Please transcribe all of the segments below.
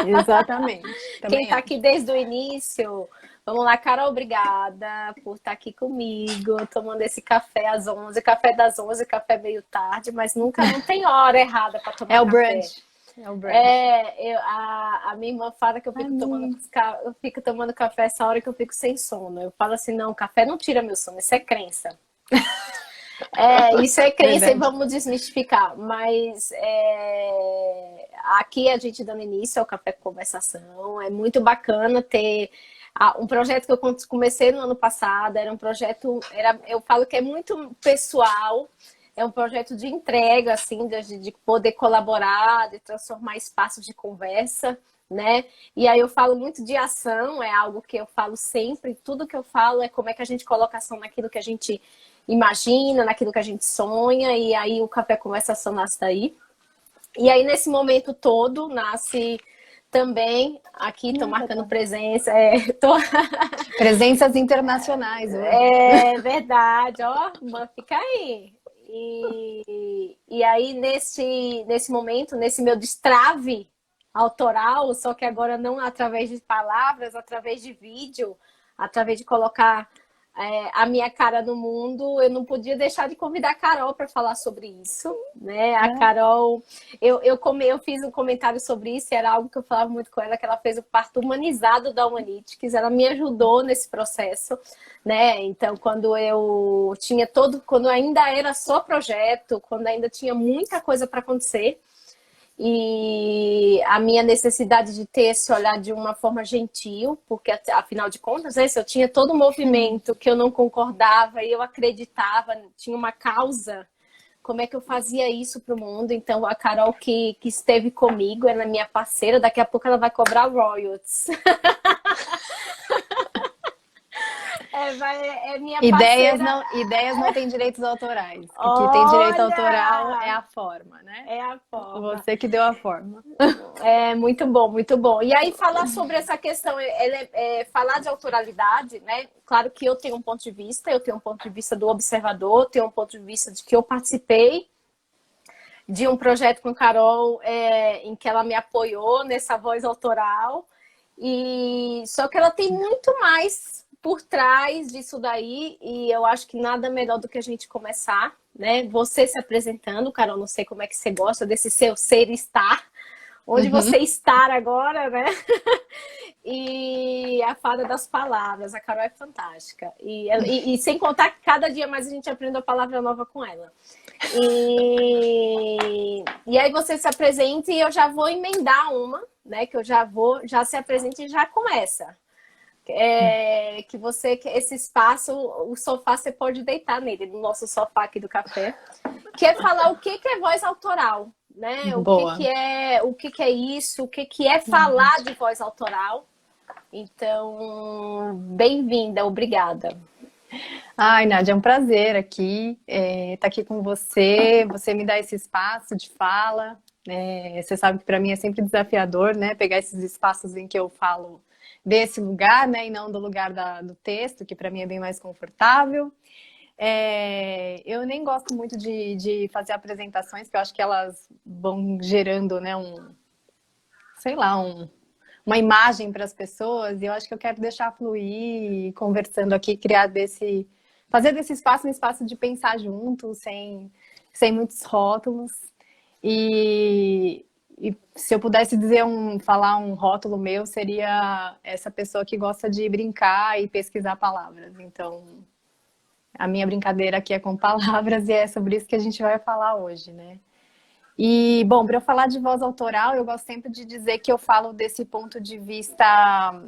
Exatamente. Quem Também está acho. aqui desde o início, vamos lá, Carol, obrigada por estar aqui comigo, tomando esse café às 11, café das 11, café meio tarde, mas nunca não tem hora errada para tomar É o café. brunch. É o brunch. A minha irmã fala que Amiga. eu fico tomando café essa hora que eu fico sem sono. Eu falo assim, não, café não tira meu sono, isso é crença. Isso é crença e Verdade. vamos desmistificar. Mas aqui a gente dando início ao Café com Conversação. É muito bacana ter um projeto que eu comecei no ano passado. Era um projeto, eu falo que é muito pessoal. É um projeto de entrega, assim, de poder colaborar, de transformar espaços de conversa, né? E aí eu falo muito de ação, é algo que eu falo sempre. Tudo que eu falo é como é que a gente coloca ação naquilo que a gente imagina, naquilo que a gente sonha, e aí o Café Conversação nasce daí. E aí, nesse momento todo, nasce também, aqui estou marcando presença, Presenças internacionais hoje. é verdade, ó, fica aí. E aí, nesse momento, nesse meu destrave autoral, só que agora não através de palavras, através de vídeo, através de colocar a minha cara no mundo, eu não podia deixar de convidar a Carol para falar sobre isso, né? A Carol, eu fiz um comentário sobre isso, e era algo que eu falava muito com ela, que ela fez o parto humanizado da Humanitics, ela me ajudou nesse processo, né? Então, quando eu tinha quando ainda era só projeto, quando ainda tinha muita coisa para acontecer, e a minha necessidade de ter esse olhar de uma forma gentil, porque afinal de contas, se eu tinha todo um movimento que eu não concordava e eu acreditava, tinha uma causa, como é que eu fazia isso para o mundo? Então a Carol que esteve comigo, ela é minha parceira, daqui a pouco ela vai cobrar royalties. É minha parceira. Ideias não têm direitos autorais. O que tem direito autoral é Olha! a forma, né? É a forma. Você que deu a forma. É muito bom, muito bom. E aí, falar sobre essa questão, falar de autoralidade, né? Claro que eu tenho um ponto de vista, eu tenho um ponto de vista do observador, tenho um ponto de vista de que eu participei de um projeto com a Carol, em que ela me apoiou nessa voz autoral. E só que ela tem muito mais por trás disso daí, e eu acho que nada melhor do que a gente começar, né? Você se apresentando, Carol, não sei como é que você gosta desse seu ser e estar, onde você está agora, né? E a fada das palavras, a Carol é fantástica. E sem contar que cada dia mais a gente aprende uma palavra nova com ela. E aí você se apresenta e eu já vou emendar uma, né? Que eu já se apresenta e já começa. Que esse espaço, o sofá, você pode deitar nele, no nosso sofá aqui do café, que é falar o que é voz autoral, né? Boa. O que é isso, o que é falar de voz autoral. Então, bem-vinda, obrigada. Ai, Nádia, é um prazer aqui estar aqui com você. Você me dá esse espaço de fala. Você sabe que para mim é sempre desafiador, né? Pegar esses espaços em que eu falo desse lugar, né? E não do lugar do texto, que para mim é bem mais confortável. Eu nem gosto muito de fazer apresentações, porque eu acho que elas vão gerando, né? Sei lá, uma imagem para as pessoas. E eu acho que eu quero deixar fluir, conversando aqui, fazer desse espaço um espaço de pensar junto, sem muitos rótulos. E se eu pudesse falar um rótulo meu, seria essa pessoa que gosta de brincar e pesquisar palavras. Então, a minha brincadeira aqui é com palavras e é sobre isso que a gente vai falar hoje, né? E, bom, para eu falar de voz autoral, eu gosto sempre de dizer que eu falo desse ponto de vista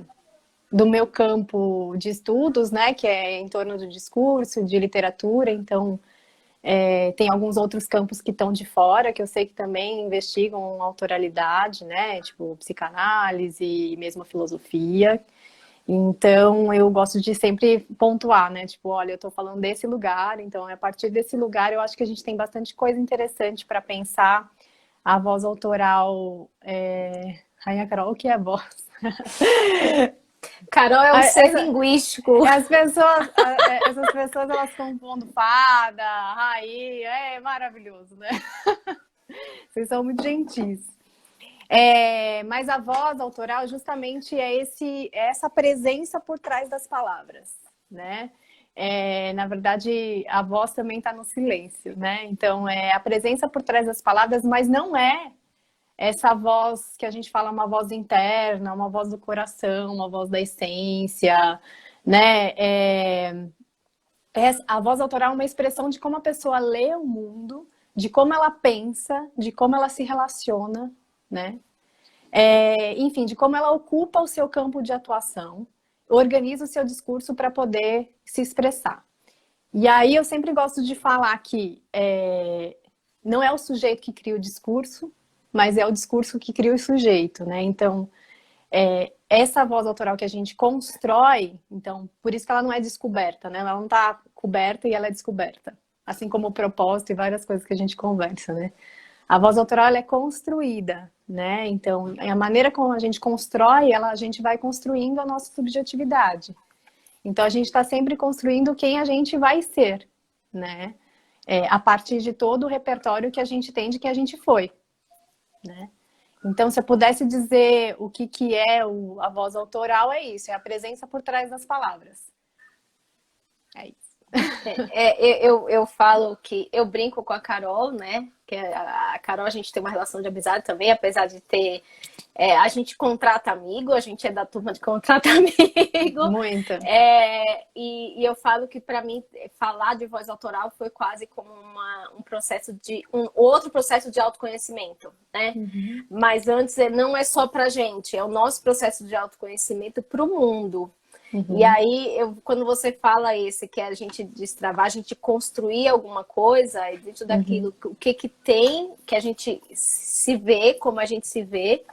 do meu campo de estudos, né, que é em torno do discurso, de literatura. Então, tem alguns outros campos que estão de fora, que eu sei que também investigam autoralidade, né, tipo psicanálise e mesmo filosofia. Então, eu gosto de sempre pontuar, né, tipo, olha, eu estou falando desse lugar, então, a partir desse lugar, eu acho que a gente tem bastante coisa interessante para pensar a voz autoral. Rainha Carol, o que é voz? Carol é um ser linguístico. Essas pessoas, elas ficam pondo fada, rainha, é maravilhoso, né? Vocês são muito gentis. Mas a voz autoral justamente é essa presença por trás das palavras, né? Na verdade, a voz também está no silêncio, né? Então, é a presença por trás das palavras, mas não é essa voz que a gente fala, uma voz interna, uma voz do coração, uma voz da essência, né? A voz autoral é uma expressão de como a pessoa lê o mundo, de como ela pensa, de como ela se relaciona, né? Enfim, de como ela ocupa o seu campo de atuação, organiza o seu discurso para poder se expressar. E aí eu sempre gosto de falar que não é o sujeito que cria o discurso, mas é o discurso que cria o sujeito, né? Então, essa voz autoral que a gente constrói, então, por isso que ela não é descoberta, né? Ela não está coberta e ela é descoberta. Assim como o propósito e várias coisas que a gente conversa, né? A voz autoral ela é construída, né? Então, a maneira como a gente constrói, a gente vai construindo a nossa subjetividade. Então, a gente está sempre construindo quem a gente vai ser, né? A partir de todo o repertório que a gente tem de quem a gente foi, né? Então, se eu pudesse dizer o que é a voz autoral, é isso, é a presença por trás das palavras. É isso. Eu falo que eu brinco com a Carol, né? Que a Carol, a gente tem uma relação de amizade também, apesar de ter. A gente contrata amigo, a gente é da turma de contrata amigo. Muita. E eu falo que para mim falar de voz autoral foi quase como um processo um outro processo de autoconhecimento, né? Uhum. Mas antes não é só pra gente, é o nosso processo de autoconhecimento para o mundo. Uhum. E aí, quando você fala que é a gente destravar, a gente construir alguma coisa, e dentro daquilo, o que tem que a gente se vê, como a gente se vê,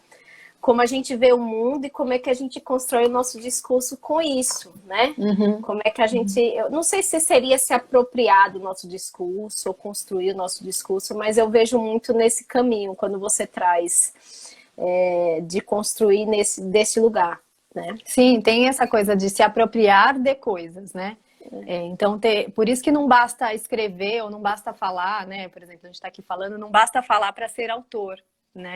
como a gente vê o mundo e como é que a gente constrói o nosso discurso com isso, né? Uhum. Como é que a gente... Eu não sei se seria se apropriar do nosso discurso ou construir o nosso discurso, mas eu vejo muito nesse caminho, quando você traz de construir desse lugar. Né? Sim, tem essa coisa de se apropriar de coisas, né? Então, por isso que não basta escrever ou não basta falar, né? Por exemplo, a gente está aqui falando, não basta falar para ser autor, né?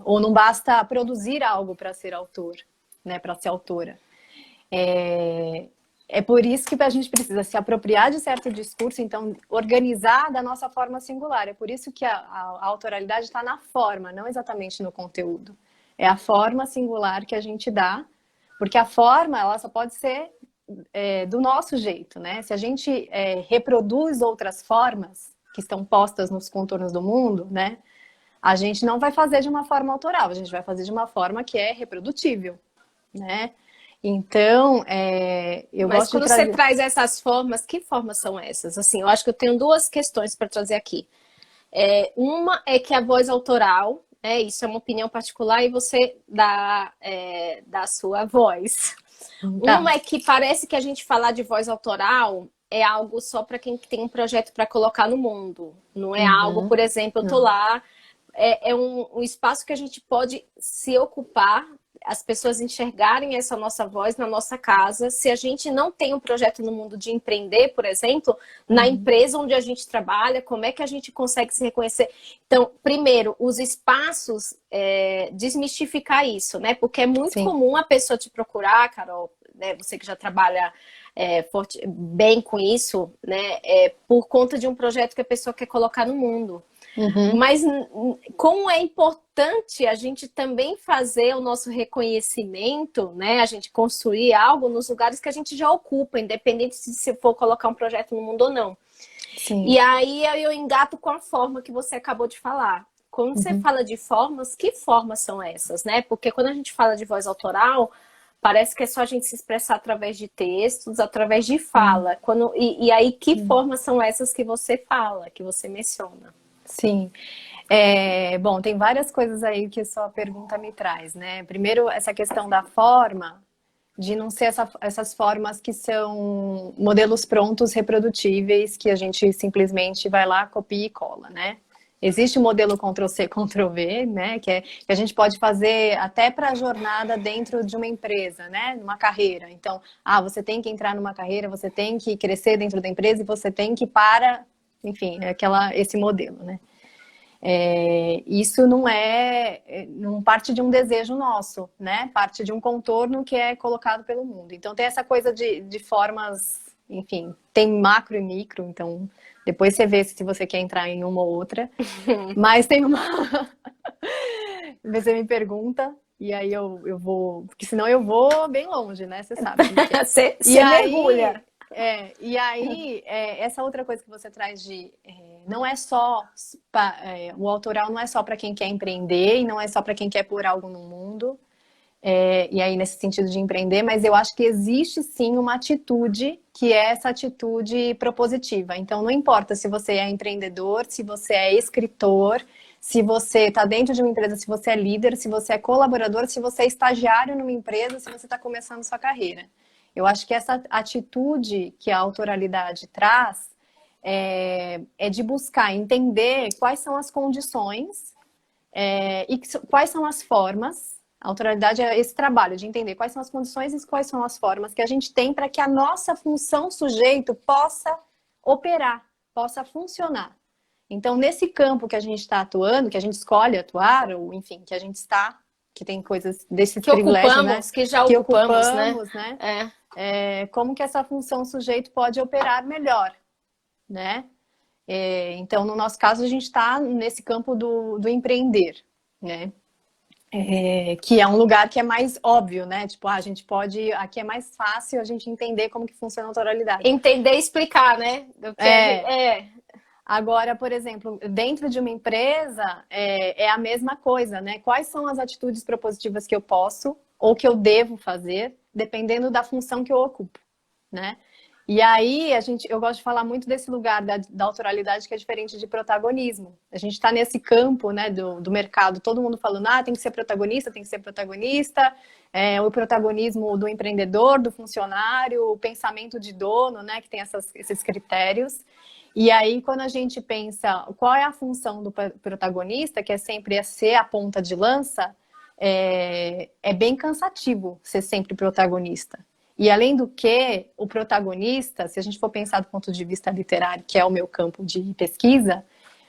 Ou não basta produzir algo para ser autor, né? Para ser autora. É por isso que a gente precisa se apropriar de certo discurso, então organizar da nossa forma singular. É por isso que a autoralidade está na forma, não exatamente no conteúdo. É a forma singular que a gente dá, porque a forma ela só pode ser do nosso jeito, né? Se a gente reproduz outras formas que estão postas nos contornos do mundo, né? A gente não vai fazer de uma forma autoral, a gente vai fazer de uma forma que é reprodutível, né? Então, eu Mas gosto quando de trazer... você traz essas formas, que formas são essas? Assim, eu acho que eu tenho duas questões para trazer aqui. Uma é que a voz autoral, isso é uma opinião particular e você dá a sua voz. Tá. Uma é que parece que a gente falar de voz autoral é algo só para quem tem um projeto para colocar no mundo. Não é algo, por exemplo, eu tô lá, um espaço que a gente pode se ocupar, as pessoas enxergarem essa nossa voz na nossa casa. Se a gente não tem um projeto no mundo de empreender, por exemplo, na empresa onde a gente trabalha, como é que a gente consegue se reconhecer? Então, primeiro, os espaços, desmistificar isso, né? Porque é muito comum a pessoa te procurar, Carol, né? Você que já trabalha bem com isso, né? Por conta de um projeto que a pessoa quer colocar no mundo. Mas como é importante a gente também fazer o nosso reconhecimento, né? A gente construir algo nos lugares que a gente já ocupa, independente se for colocar um projeto no mundo ou não. Sim. E aí eu engato com a forma que você acabou de falar. Quando você fala de formas, que formas são essas, né? Porque quando a gente fala de voz autoral, parece que é só a gente se expressar através de textos, através de fala. E aí, que formas são essas que você fala, que você menciona? Sim. Bom, tem várias coisas aí que a sua pergunta me traz, né? Primeiro, essa questão da forma, de não ser essas formas que são modelos prontos, reprodutíveis, que a gente simplesmente vai lá, copia e cola, né? Existe o modelo Ctrl+C, Ctrl+V, né? Que a gente pode fazer até para a jornada dentro de uma empresa, né? Numa carreira. Então, você tem que entrar numa carreira, você tem que crescer dentro da empresa e você tem que enfim, esse modelo, né? Isso não parte de um desejo nosso, né? Parte de um contorno que é colocado pelo mundo. Então tem essa coisa de formas, enfim, tem macro e micro, então depois você vê se você quer entrar em uma ou outra. Mas tem uma. Você me pergunta, e aí eu vou. Porque senão eu vou bem longe, né? Você sabe como que é. Você E aí. mergulha. Essa outra coisa que você traz não é só o autoral não é só para quem quer empreender e não é só para quem quer pôr algo no mundo, e aí nesse sentido de empreender, mas eu acho que existe sim uma atitude que é essa atitude propositiva. Então não importa se você é empreendedor, se você é escritor, se você está dentro de uma empresa, se você é líder, se você é colaborador, se você é estagiário numa empresa, se você está começando sua carreira. Eu acho que essa atitude que a autoralidade traz é de buscar entender quais são as condições e quais são as formas. A autoralidade é esse trabalho de entender quais são as condições e quais são as formas que a gente tem para que a nossa função sujeito possa operar, possa funcionar. Então, nesse campo que a gente está atuando, que a gente escolhe atuar, ou enfim, que a gente está, que tem coisas desses Que privilégios, né? ocupamos, que já Que ocupamos, né? ocupamos, né? Como que essa função sujeito pode operar melhor, né? Então, no nosso caso, a gente está nesse campo do empreender, né? Que é um lugar que é mais óbvio, né? Tipo, a gente pode... Aqui é mais fácil a gente entender como que funciona a autoralidade. Entender e explicar, né? Agora, por exemplo, dentro de uma empresa, é a mesma coisa, né? Quais são as atitudes propositivas que eu posso ou que eu devo fazer, dependendo da função que eu ocupo, né? E aí, eu gosto de falar muito desse lugar da autoralidade que é diferente de protagonismo. A gente está nesse campo, né, do mercado, todo mundo falando, tem que ser protagonista, tem que ser protagonista, o protagonismo do empreendedor, do funcionário, o pensamento de dono, né, que tem esses critérios. E aí, quando a gente pensa qual é a função do protagonista, que é sempre ser a ponta de lança, é bem cansativo ser sempre protagonista. E além do que, o protagonista, se a gente for pensar do ponto de vista literário, que é o meu campo de pesquisa,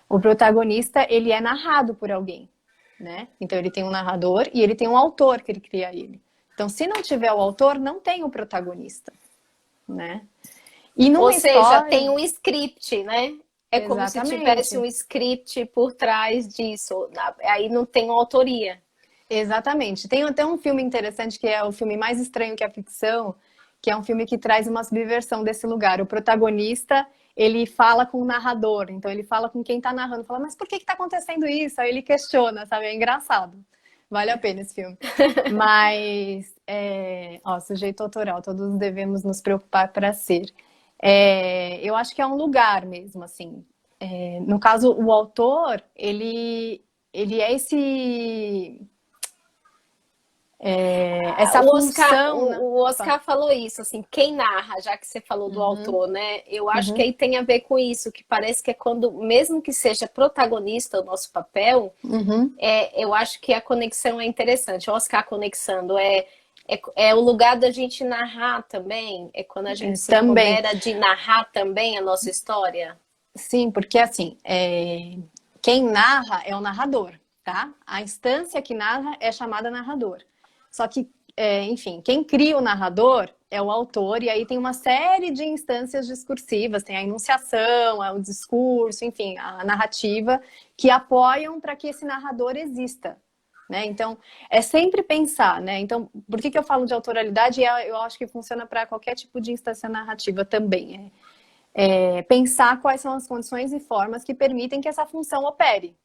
o protagonista, ele é narrado por alguém, né? Então ele tem um narrador e ele tem um autor que ele cria ele. Então, se não tiver o autor, não tem o protagonista, né? E numa Ou seja, história... tem um script, né? É como se tivesse um script por trás disso. Aí não tem autoria. Exatamente. Tem até um filme interessante que é o filme mais estranho que a ficção, que é um filme que traz uma subversão desse lugar. O protagonista, ele fala com o narrador, então ele fala com quem está narrando, fala, mas por que está acontecendo isso? Aí ele questiona, sabe? É engraçado. Vale a pena esse filme. Mas, sujeito autoral, todos devemos nos preocupar para ser. Eu acho que é um lugar mesmo, assim. No caso, o autor, ele é essa função... O Oscar falou isso, assim, quem narra, já que você falou do autor, né? Eu acho que aí tem a ver com isso, que parece que é quando, mesmo que seja protagonista o nosso papel, eu acho que a conexão é interessante. O Oscar conexando é o lugar da gente narrar também, é quando a gente se empodera de narrar também a nossa história. Sim, porque assim, quem narra é o narrador, tá? A instância que narra é chamada narrador. Só que, enfim, quem cria o narrador é o autor, e aí tem uma série de instâncias discursivas, tem a enunciação, o discurso, enfim, a narrativa, que apoiam para que esse narrador exista. Né? Então, é sempre pensar, né? Então, por que eu falo de autoralidade? Eu acho que funciona para qualquer tipo de instância narrativa também. Pensar quais são as condições e formas que permitem que essa função opere.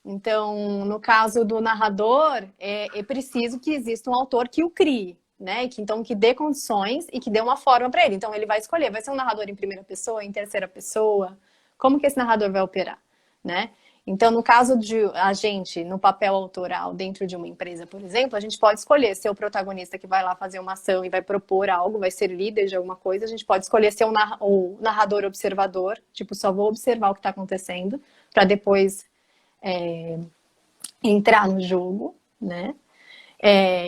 Então, no caso do narrador, é preciso que exista um autor que o crie, né? Que dê condições e que dê uma forma para ele. Então, ele vai escolher, vai ser um narrador em primeira pessoa, em terceira pessoa? Como que esse narrador vai operar, né? Então, no caso de a gente, no papel autoral dentro de uma empresa, por exemplo, a gente pode escolher ser o protagonista que vai lá fazer uma ação e vai propor algo, vai ser líder de alguma coisa. A gente pode escolher ser o narrador observador, tipo, só vou observar o que está acontecendo, para depois entrar no jogo, né?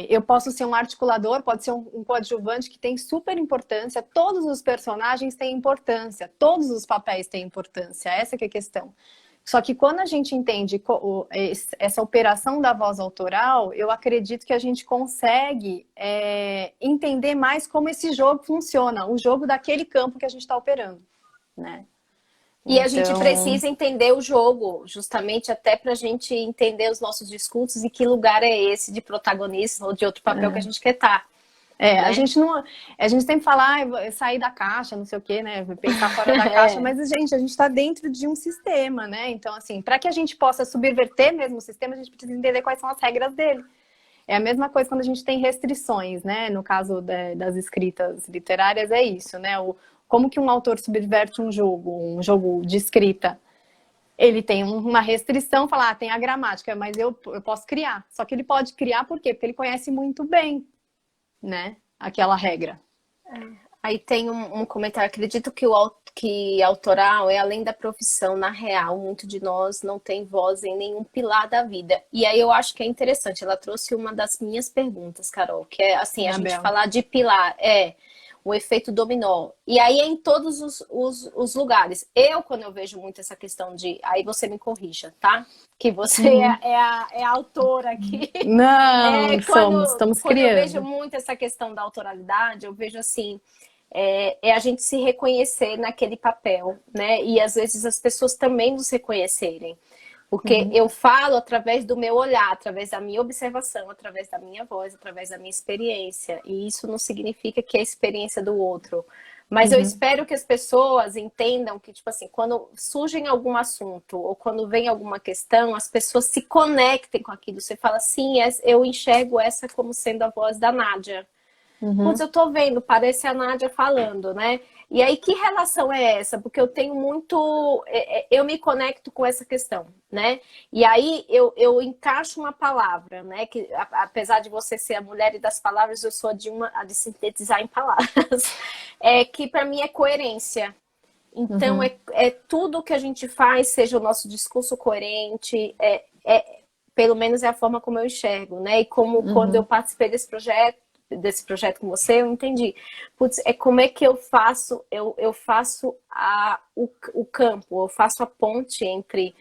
Eu posso ser um articulador, pode ser um coadjuvante que tem super importância. Todos os personagens têm importância, todos os papéis têm importância, essa que é a questão. Só que quando a gente entende essa operação da voz autoral, eu acredito que a gente consegue entender mais como esse jogo funciona, o jogo daquele campo que a gente está operando, né? E a gente Então, precisa entender o jogo, justamente até para a gente entender os nossos discursos e que lugar é esse de protagonismo ou de outro papel que a gente quer estar. a Né? gente não, a gente sempre fala, sair da caixa, não sei o quê, né? Pensar fora da caixa, mas gente, a gente está dentro de um sistema, né? Então, assim, para que a gente possa subverter mesmo o sistema, a gente precisa entender quais são as regras dele. É a mesma coisa quando a gente tem restrições, né? No caso das escritas literárias, é isso, né? Como que um autor subverte um jogo de escrita? Ele tem uma restrição, falar, tem a gramática, mas eu posso criar. Só que ele pode criar por quê? Porque ele conhece muito bem, né? Aquela regra. Aí tem um comentário, acredito que autoral é além da profissão, na real, muito de nós não tem voz em nenhum pilar da vida. E aí eu acho que é interessante, ela trouxe uma das minhas perguntas, Carol, que é assim, a gente Isabel. falar de pilar, o efeito dominó. E aí é em todos os lugares. Quando eu vejo muito essa questão de, aí você me corrija, tá? Que você é a autora aqui. Não, Quando, estamos quando eu vejo criando. muito essa questão da autoralidade, eu vejo assim, a gente se reconhecer naquele papel, né? E às vezes as pessoas também nos reconhecerem. Porque eu falo através do meu olhar, através da minha observação, através da minha voz, através da minha experiência. E isso não significa que é a experiência do outro. Mas eu espero que as pessoas entendam que, tipo assim, quando surge algum assunto ou quando vem alguma questão, as pessoas se conectem com aquilo. Você fala, sim, eu enxergo essa como sendo a voz da Nádia. Putz, eu tô vendo, parece a Nádia falando, né? E aí, que relação é essa? Porque eu tenho muito. Eu me conecto com essa questão, né? E aí eu encaixo uma palavra, né? Que apesar de você ser a mulher e das palavras, eu sou a de sintetizar em palavras. Que para mim é coerência. Então, tudo que a gente faz, seja o nosso discurso coerente, pelo menos é a forma como eu enxergo, né? E como quando eu participei desse projeto com você, eu entendi. Putz, como é que eu faço, eu faço o campo, eu faço a ponte entre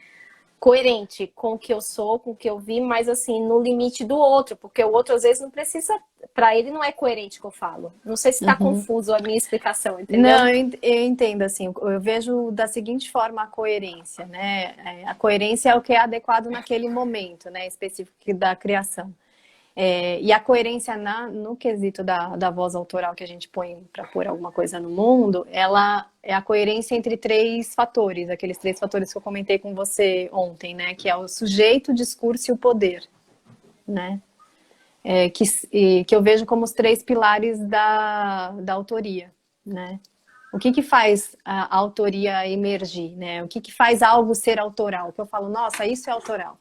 coerente com o que eu sou, com o que eu vi, mas assim, no limite do outro, porque o outro às vezes não precisa, para ele não é coerente o que eu falo. Não sei se está confuso a minha explicação, entendeu? Não, eu entendo, assim, eu vejo da seguinte forma a coerência, né? A coerência é o que é adequado naquele momento, né, específico da criação. E a coerência no quesito da voz autoral que a gente põe para pôr alguma coisa no mundo, ela é a coerência entre três fatores, aqueles três fatores que eu comentei com você ontem, né? Que é o sujeito, o discurso e o poder, né? Que eu vejo como os três pilares da autoria, né? O que faz a autoria emergir, né? O que faz algo ser autoral? Que eu falo, nossa, isso é autoral.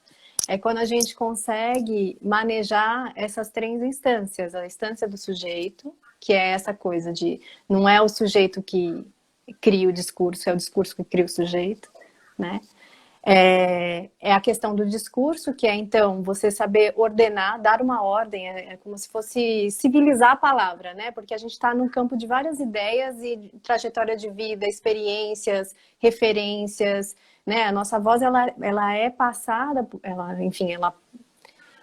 É quando a gente consegue manejar essas três instâncias. A instância do sujeito, que é essa coisa de não é o sujeito que cria o discurso, é o discurso que cria o sujeito, né? É a questão do discurso, que é então você saber ordenar, dar uma ordem, é como se fosse civilizar a palavra, né? Porque a gente está num campo de várias ideias e trajetória de vida, experiências, referências, né? A nossa voz ela é passada, enfim, ela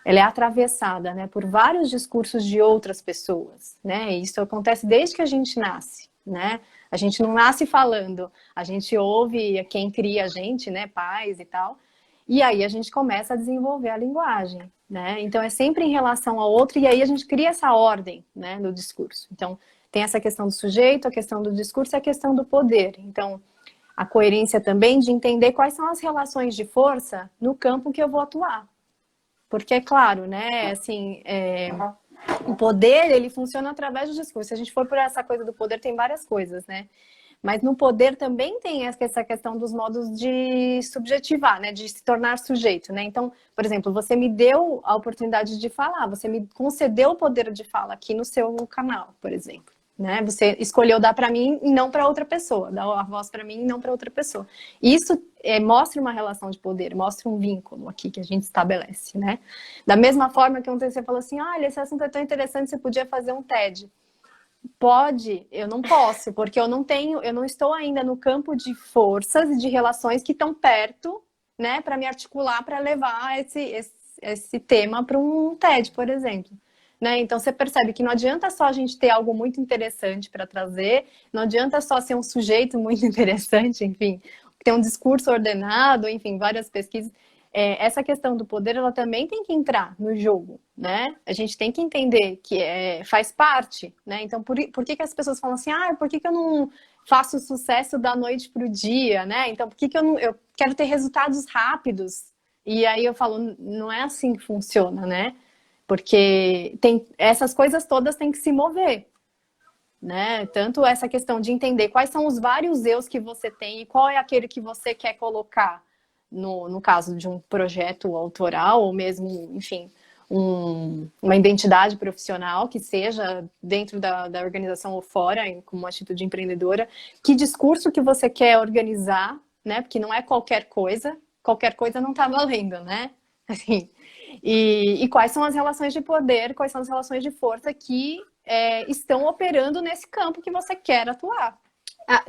é atravessada, né, por vários discursos de outras pessoas, né? E isso acontece desde que a gente nasce, né? A gente não nasce falando, a gente ouve quem cria a gente, né, pais e tal, e aí a gente começa a desenvolver a linguagem, né? Então é sempre em relação ao outro e aí a gente cria essa ordem, né, do discurso. Então tem essa questão do sujeito, a questão do discurso e a questão do poder. Então a coerência também de entender quais são as relações de força no campo que eu vou atuar. Porque é claro, né, assim, o poder, ele funciona através do discurso. Se a gente for por essa coisa do poder, tem várias coisas, né? Mas no poder também tem essa questão dos modos de subjetivar, né? De se tornar sujeito, né? Então, por exemplo, você me deu a oportunidade de falar, você me concedeu o poder de fala aqui no seu canal, por exemplo. Né? Você escolheu dar para mim e não para outra pessoa, dar a voz para mim e não para outra pessoa. Isso mostra uma relação de poder, mostra um vínculo aqui que a gente estabelece, né? Da mesma forma que ontem você falou assim, olha, esse assunto é tão interessante, você podia fazer um TED. Pode, eu não posso, porque eu não estou ainda no campo de forças e de relações que estão perto né, para me articular para levar esse tema para um TED, por exemplo. Né? Então você percebe que não adianta só a gente ter algo muito interessante para trazer, não adianta só ser um sujeito muito interessante, enfim, ter um discurso ordenado, enfim, várias pesquisas. Essa questão do poder, ela também tem que entrar no jogo, né? A gente tem que entender que faz parte, né? Então, por que as pessoas falam assim, por que eu não faço sucesso da noite para o dia, né? Então, por que eu quero ter resultados rápidos? E aí eu falo, não é assim que funciona, né? Porque essas coisas todas têm que se mover, né? Tanto essa questão de entender quais são os vários eus que você tem e qual é aquele que você quer colocar no caso de um projeto autoral ou mesmo, enfim, uma identidade profissional que seja dentro da organização ou fora, como uma atitude empreendedora, que discurso que você quer organizar, né? Porque não é qualquer coisa não está valendo, né? Assim, e quais são as relações de poder, quais são as relações de força que estão operando nesse campo que você quer atuar.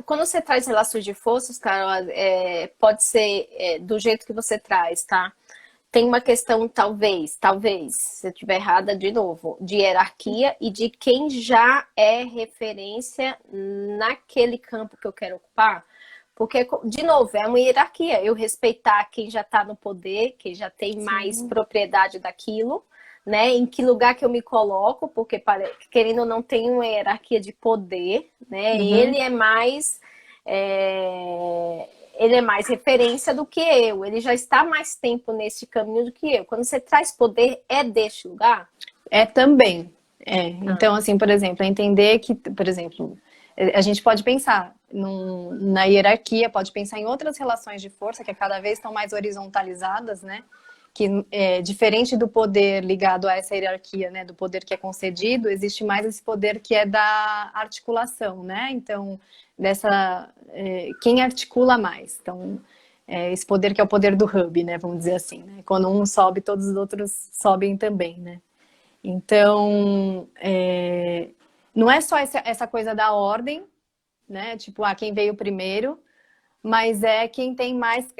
Quando você traz relações de forças, Carol, pode ser do jeito que você traz, tá? Tem uma questão, talvez, se eu estiver errada de novo, de hierarquia e de quem já é referência naquele campo que eu quero ocupar. Porque, de novo, é uma hierarquia. Eu respeitar quem já está no poder, quem já tem mais propriedade daquilo, né? Em que lugar que eu me coloco, porque, querendo ou não, tem uma hierarquia de poder, né? Uhum. Ele é mais referência do que eu. Ele já está mais tempo nesse caminho do que eu. Quando você traz poder, é deste lugar? É também. Então, assim, por exemplo, entender que, por exemplo, a gente pode pensar na hierarquia, pode pensar em outras relações de força que cada vez estão mais horizontalizadas, né? Que diferente do poder ligado a essa hierarquia, né? Do poder que é concedido, existe mais esse poder que é da articulação, né? Então, quem articula mais? Então, esse poder que é o poder do hub, né? Vamos dizer assim, né? Quando um sobe, todos os outros sobem também, né? Então, não é só essa coisa da ordem, né? Tipo, quem veio primeiro, mas é quem tem mais.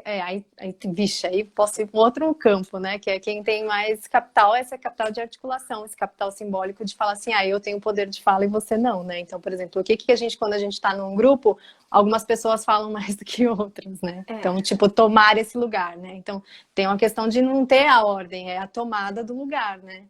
Vixe, aí posso ir para outro campo, né? Que é quem tem mais capital, esse capital de articulação, esse capital simbólico de falar assim, eu tenho poder de fala e você não, né? Então, por exemplo, o que a gente, quando a gente está num grupo, algumas pessoas falam mais do que outras, né? Então, tipo, tomar esse lugar, né? Então, tem uma questão de não ter a ordem, é a tomada do lugar, né?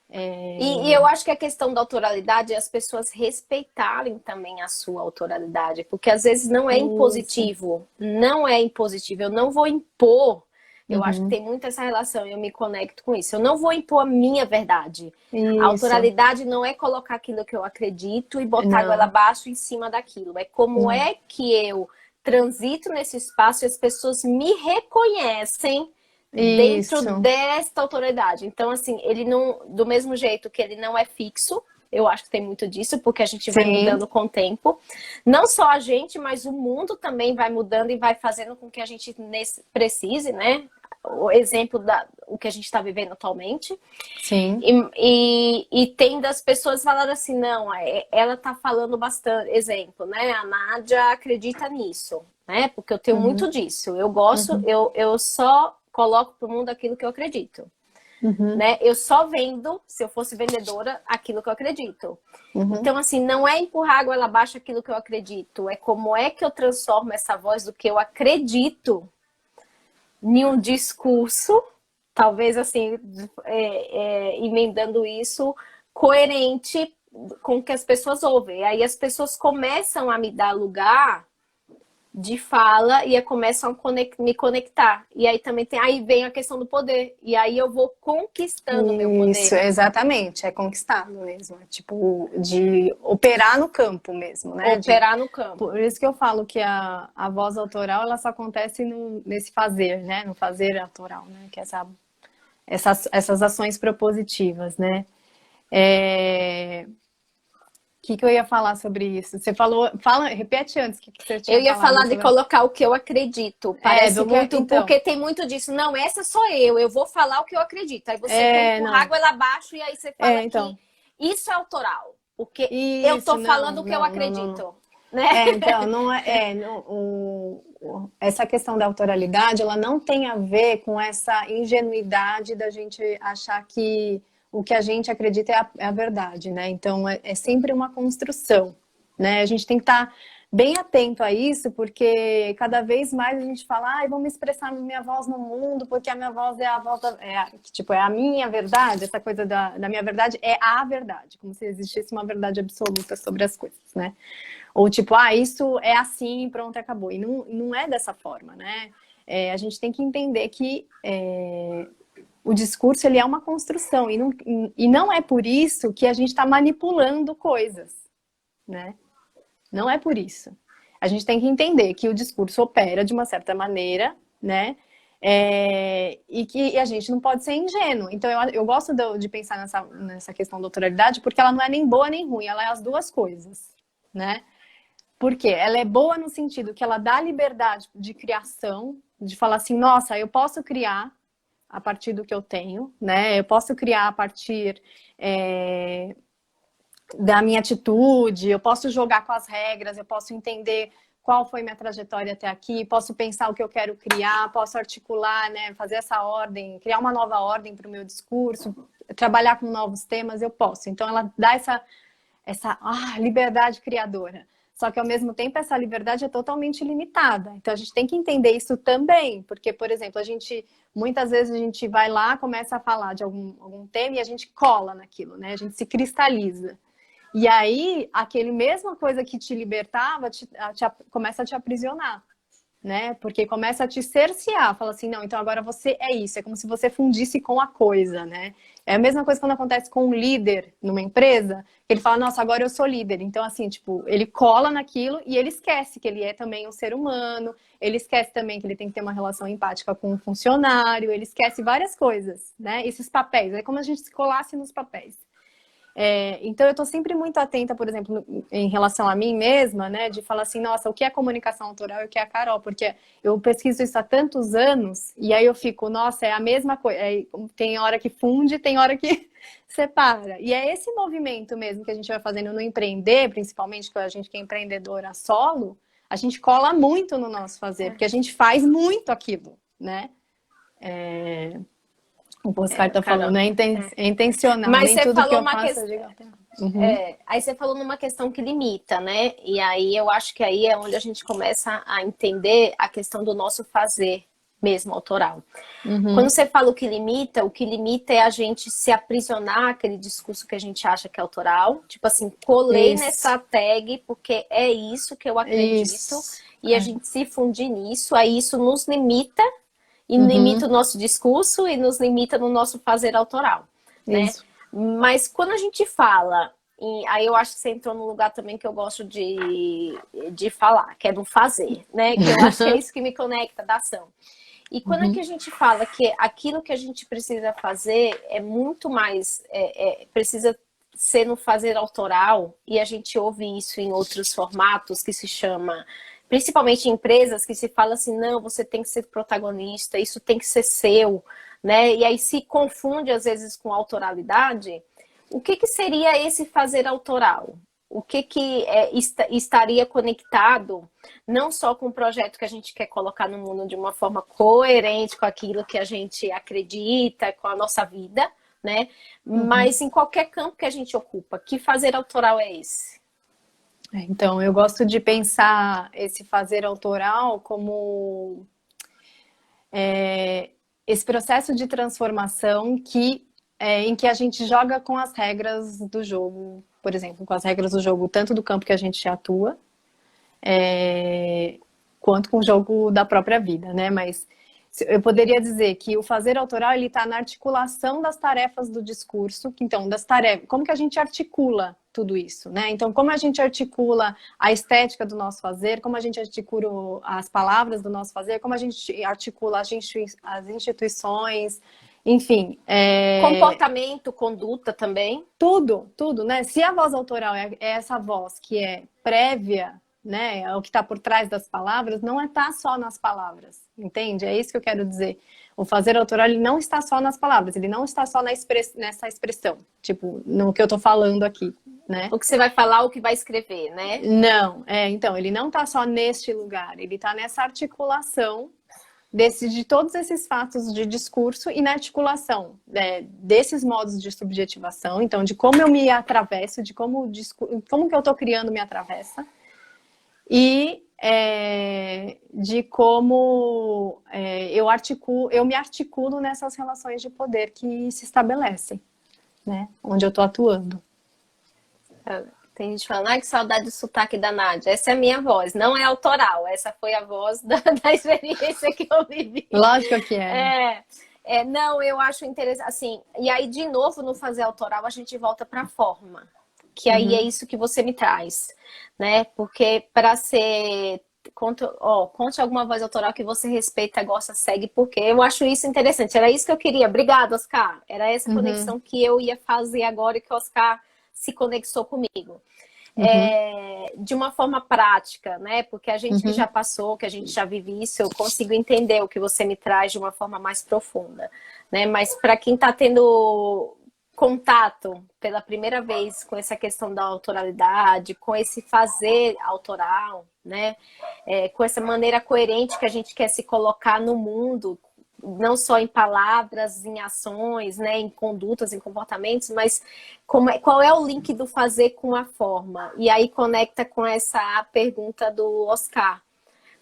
E eu acho que a questão da autoralidade é as pessoas respeitarem também a sua autoralidade, porque às vezes não é impositivo, eu não vou impor. Eu acho que tem muito essa relação, eu me conecto com isso. Eu não vou impor a minha verdade. Isso. A autoralidade não é colocar aquilo que eu acredito e botar a goela abaixo em cima daquilo. É como é que eu transito nesse espaço e as pessoas me reconhecem dentro desta autoridade. Então, assim, ele não, do mesmo jeito que ele não é fixo, eu acho que tem muito disso, porque a gente vai mudando com o tempo. Não só a gente, mas o mundo também vai mudando e vai fazendo com que a gente precise, né? O exemplo o que a gente está vivendo atualmente. Sim. E tem das pessoas falando assim, não, ela está falando bastante, exemplo, né? A Nádia acredita nisso, né? Porque eu tenho muito disso. Eu gosto, eu só coloco para o mundo aquilo que eu acredito. Né? Eu só vendo, se eu fosse vendedora, aquilo que eu acredito. Então, assim, não é empurrar a goela abaixo aquilo que eu acredito. É como é que eu transformo essa voz do que eu acredito em um discurso, talvez assim, emendando isso, coerente com o que as pessoas ouvem. Aí as pessoas começam a me dar lugar de fala e começam a me conectar. E aí também aí vem a questão do poder. E aí eu vou conquistando o meu poder. Isso, exatamente. É conquistado mesmo. Tipo, de operar no campo mesmo, né? Operar no campo. Por isso que eu falo que a voz autoral, ela só acontece nesse fazer, né? No fazer autoral, né? Que essas ações propositivas, né? O que eu ia falar sobre isso? Você falou, repete antes o que você tinha falado. Eu ia falar de sobre... colocar o que eu acredito. Parece muito, então... porque tem muito disso. Não, essa sou eu vou falar o que eu acredito. Aí você quer empurrar água lá abaixo e aí você fala que isso é autoral. Porque eu tô falando o que eu acredito. Né? Então, essa questão da autoralidade, ela não tem a ver com essa ingenuidade da gente achar que o que a gente acredita é a verdade, né? Então, é sempre uma construção, né? A gente tem que estar bem atento a isso, porque cada vez mais a gente fala, ah, vamos expressar minha voz no mundo, porque a minha voz é a voz tipo, é a minha verdade, essa coisa da minha verdade é a verdade, como se existisse uma verdade absoluta sobre as coisas, né? Ou tipo, ah, isso é assim, pronto, acabou. E não é dessa forma, né? A gente tem que entender que o discurso ele é uma construção e não é por isso que a gente está manipulando coisas, né? Não é por isso. A gente tem que entender que o discurso opera de uma certa maneira, né? E que a gente não pode ser ingênuo. Então, eu gosto de pensar nessa questão da autoralidade porque ela não é nem boa nem ruim, ela é as duas coisas, né? Porque ela é boa no sentido que ela dá liberdade de criação, de falar assim, nossa, eu posso criar a partir do que eu tenho, né? Eu posso criar a partir da minha atitude, eu posso jogar com as regras, eu posso entender qual foi minha trajetória até aqui, posso pensar o que eu quero criar, posso articular, né, fazer essa ordem, criar uma nova ordem para o meu discurso, trabalhar com novos temas, eu posso. Então, ela dá essa liberdade criadora. Só que, ao mesmo tempo, essa liberdade é totalmente limitada. Então, a gente tem que entender isso também. Porque, por exemplo, muitas vezes a gente vai lá, começa a falar de algum tema e a gente cola naquilo, né? A gente se cristaliza. E aí, aquele mesma coisa que te libertava começa a te aprisionar, né? Porque começa a te cercear, fala assim, não, então agora você é isso, é como se você fundisse com a coisa, né? É a mesma coisa quando acontece com um líder numa empresa, que ele fala, nossa, agora eu sou líder. Então, assim, tipo, ele cola naquilo e ele esquece que ele é também um ser humano, ele esquece também que ele tem que ter uma relação empática com o funcionário, ele esquece várias coisas, né? Esses papéis, é como se a gente se colasse nos papéis. Então, eu estou sempre muito atenta, por exemplo, em relação a mim mesma, né? De falar assim, nossa, o que é comunicação autoral e o que é a Carol? Porque eu pesquiso isso há tantos anos e aí eu fico, nossa, é a mesma coisa. Tem hora que funde, tem hora que separa. E é esse movimento mesmo que a gente vai fazendo no empreender, principalmente, que a gente que é empreendedora solo, a gente cola muito no nosso fazer, porque a gente faz muito aquilo, né? O Oscar tá falando, é intencional, mas nem você tudo que falou eu uma faço questão. eu digo. Aí você falou numa questão que limita, né? E aí eu acho que aí é onde a gente começa a entender a questão do nosso fazer mesmo autoral. Quando você fala o que limita é a gente se aprisionar aquele discurso que a gente acha que é autoral. Tipo assim, colei nessa tag porque é isso que eu acredito. E a gente se fundir nisso, aí isso nos limita e limita o nosso discurso e nos limita no nosso fazer autoral, né? Mas quando a gente fala, aí eu acho que você entrou num lugar também que eu gosto de falar, que é do fazer, né? Que eu acho que é isso que me conecta da ação. E quando é que a gente fala que aquilo que a gente precisa fazer é muito mais, precisa ser no fazer autoral, e a gente ouve isso em outros formatos que se chama, principalmente em empresas que se fala assim, não, você tem que ser protagonista, isso tem que ser seu, né? E aí se confunde às vezes com autoralidade. O que seria esse fazer autoral? O que estaria conectado não só com o projeto que a gente quer colocar no mundo de uma forma coerente com aquilo que a gente acredita, com a nossa vida, né? Mas em qualquer campo que a gente ocupa, que fazer autoral é esse? Então, eu gosto de pensar esse fazer autoral como esse processo de transformação em que a gente joga com as regras do jogo, por exemplo, com as regras do jogo, tanto do campo que a gente atua, quanto com o jogo da própria vida, né? Mas eu poderia dizer que o fazer autoral ele está na articulação das tarefas do discurso. Então, das tarefas, como que a gente articula tudo isso, né? Então, como a gente articula a estética do nosso fazer, como a gente articula as palavras do nosso fazer, como a gente articula as instituições, enfim. Comportamento, conduta também. Tudo, né? Se a voz autoral é essa voz que é prévia, né, é o que está por trás das palavras, não está só nas palavras, entende? É isso que eu quero dizer. O fazer autoral, ele não está só nas palavras, ele não está só nessa expressão, tipo, no que eu estou falando aqui. né? O que você vai falar, o que vai escrever, né? Não, então, ele não está só neste lugar, ele está nessa articulação de todos esses fatos de discurso e na articulação desses modos de subjetivação, então, de como eu me atravesso, de como que eu estou criando minha travessa, e de como eu me articulo nessas relações de poder que se estabelecem, né? Onde eu estou atuando. Tem gente falando, ai, que saudade do sotaque da Nádia. Essa é a minha voz, não é autoral. Essa foi a voz da experiência que eu vivi. Lógico que é. Não, eu acho interessante. Assim, e aí, de novo, no fazer autoral, a gente volta para a forma. Que aí é isso que você me traz, né? Porque para ser... Conte alguma voz autoral que você respeita, gosta, segue, porque eu acho isso interessante. Era isso que eu queria. Obrigada, Oscar. Era essa conexão que eu ia fazer agora e que o Oscar se conectou comigo. De uma forma prática, né? Porque a gente que já passou, que a gente já vive isso, eu consigo entender o que você me traz de uma forma mais profunda, né? Mas para quem está tendo contato pela primeira vez com essa questão da autoralidade, com esse fazer autoral, né? Com essa maneira coerente que a gente quer se colocar no mundo, não só em palavras, em ações, né, em condutas, em comportamentos, mas qual é o link do fazer com a forma? E aí conecta com essa pergunta do Oscar.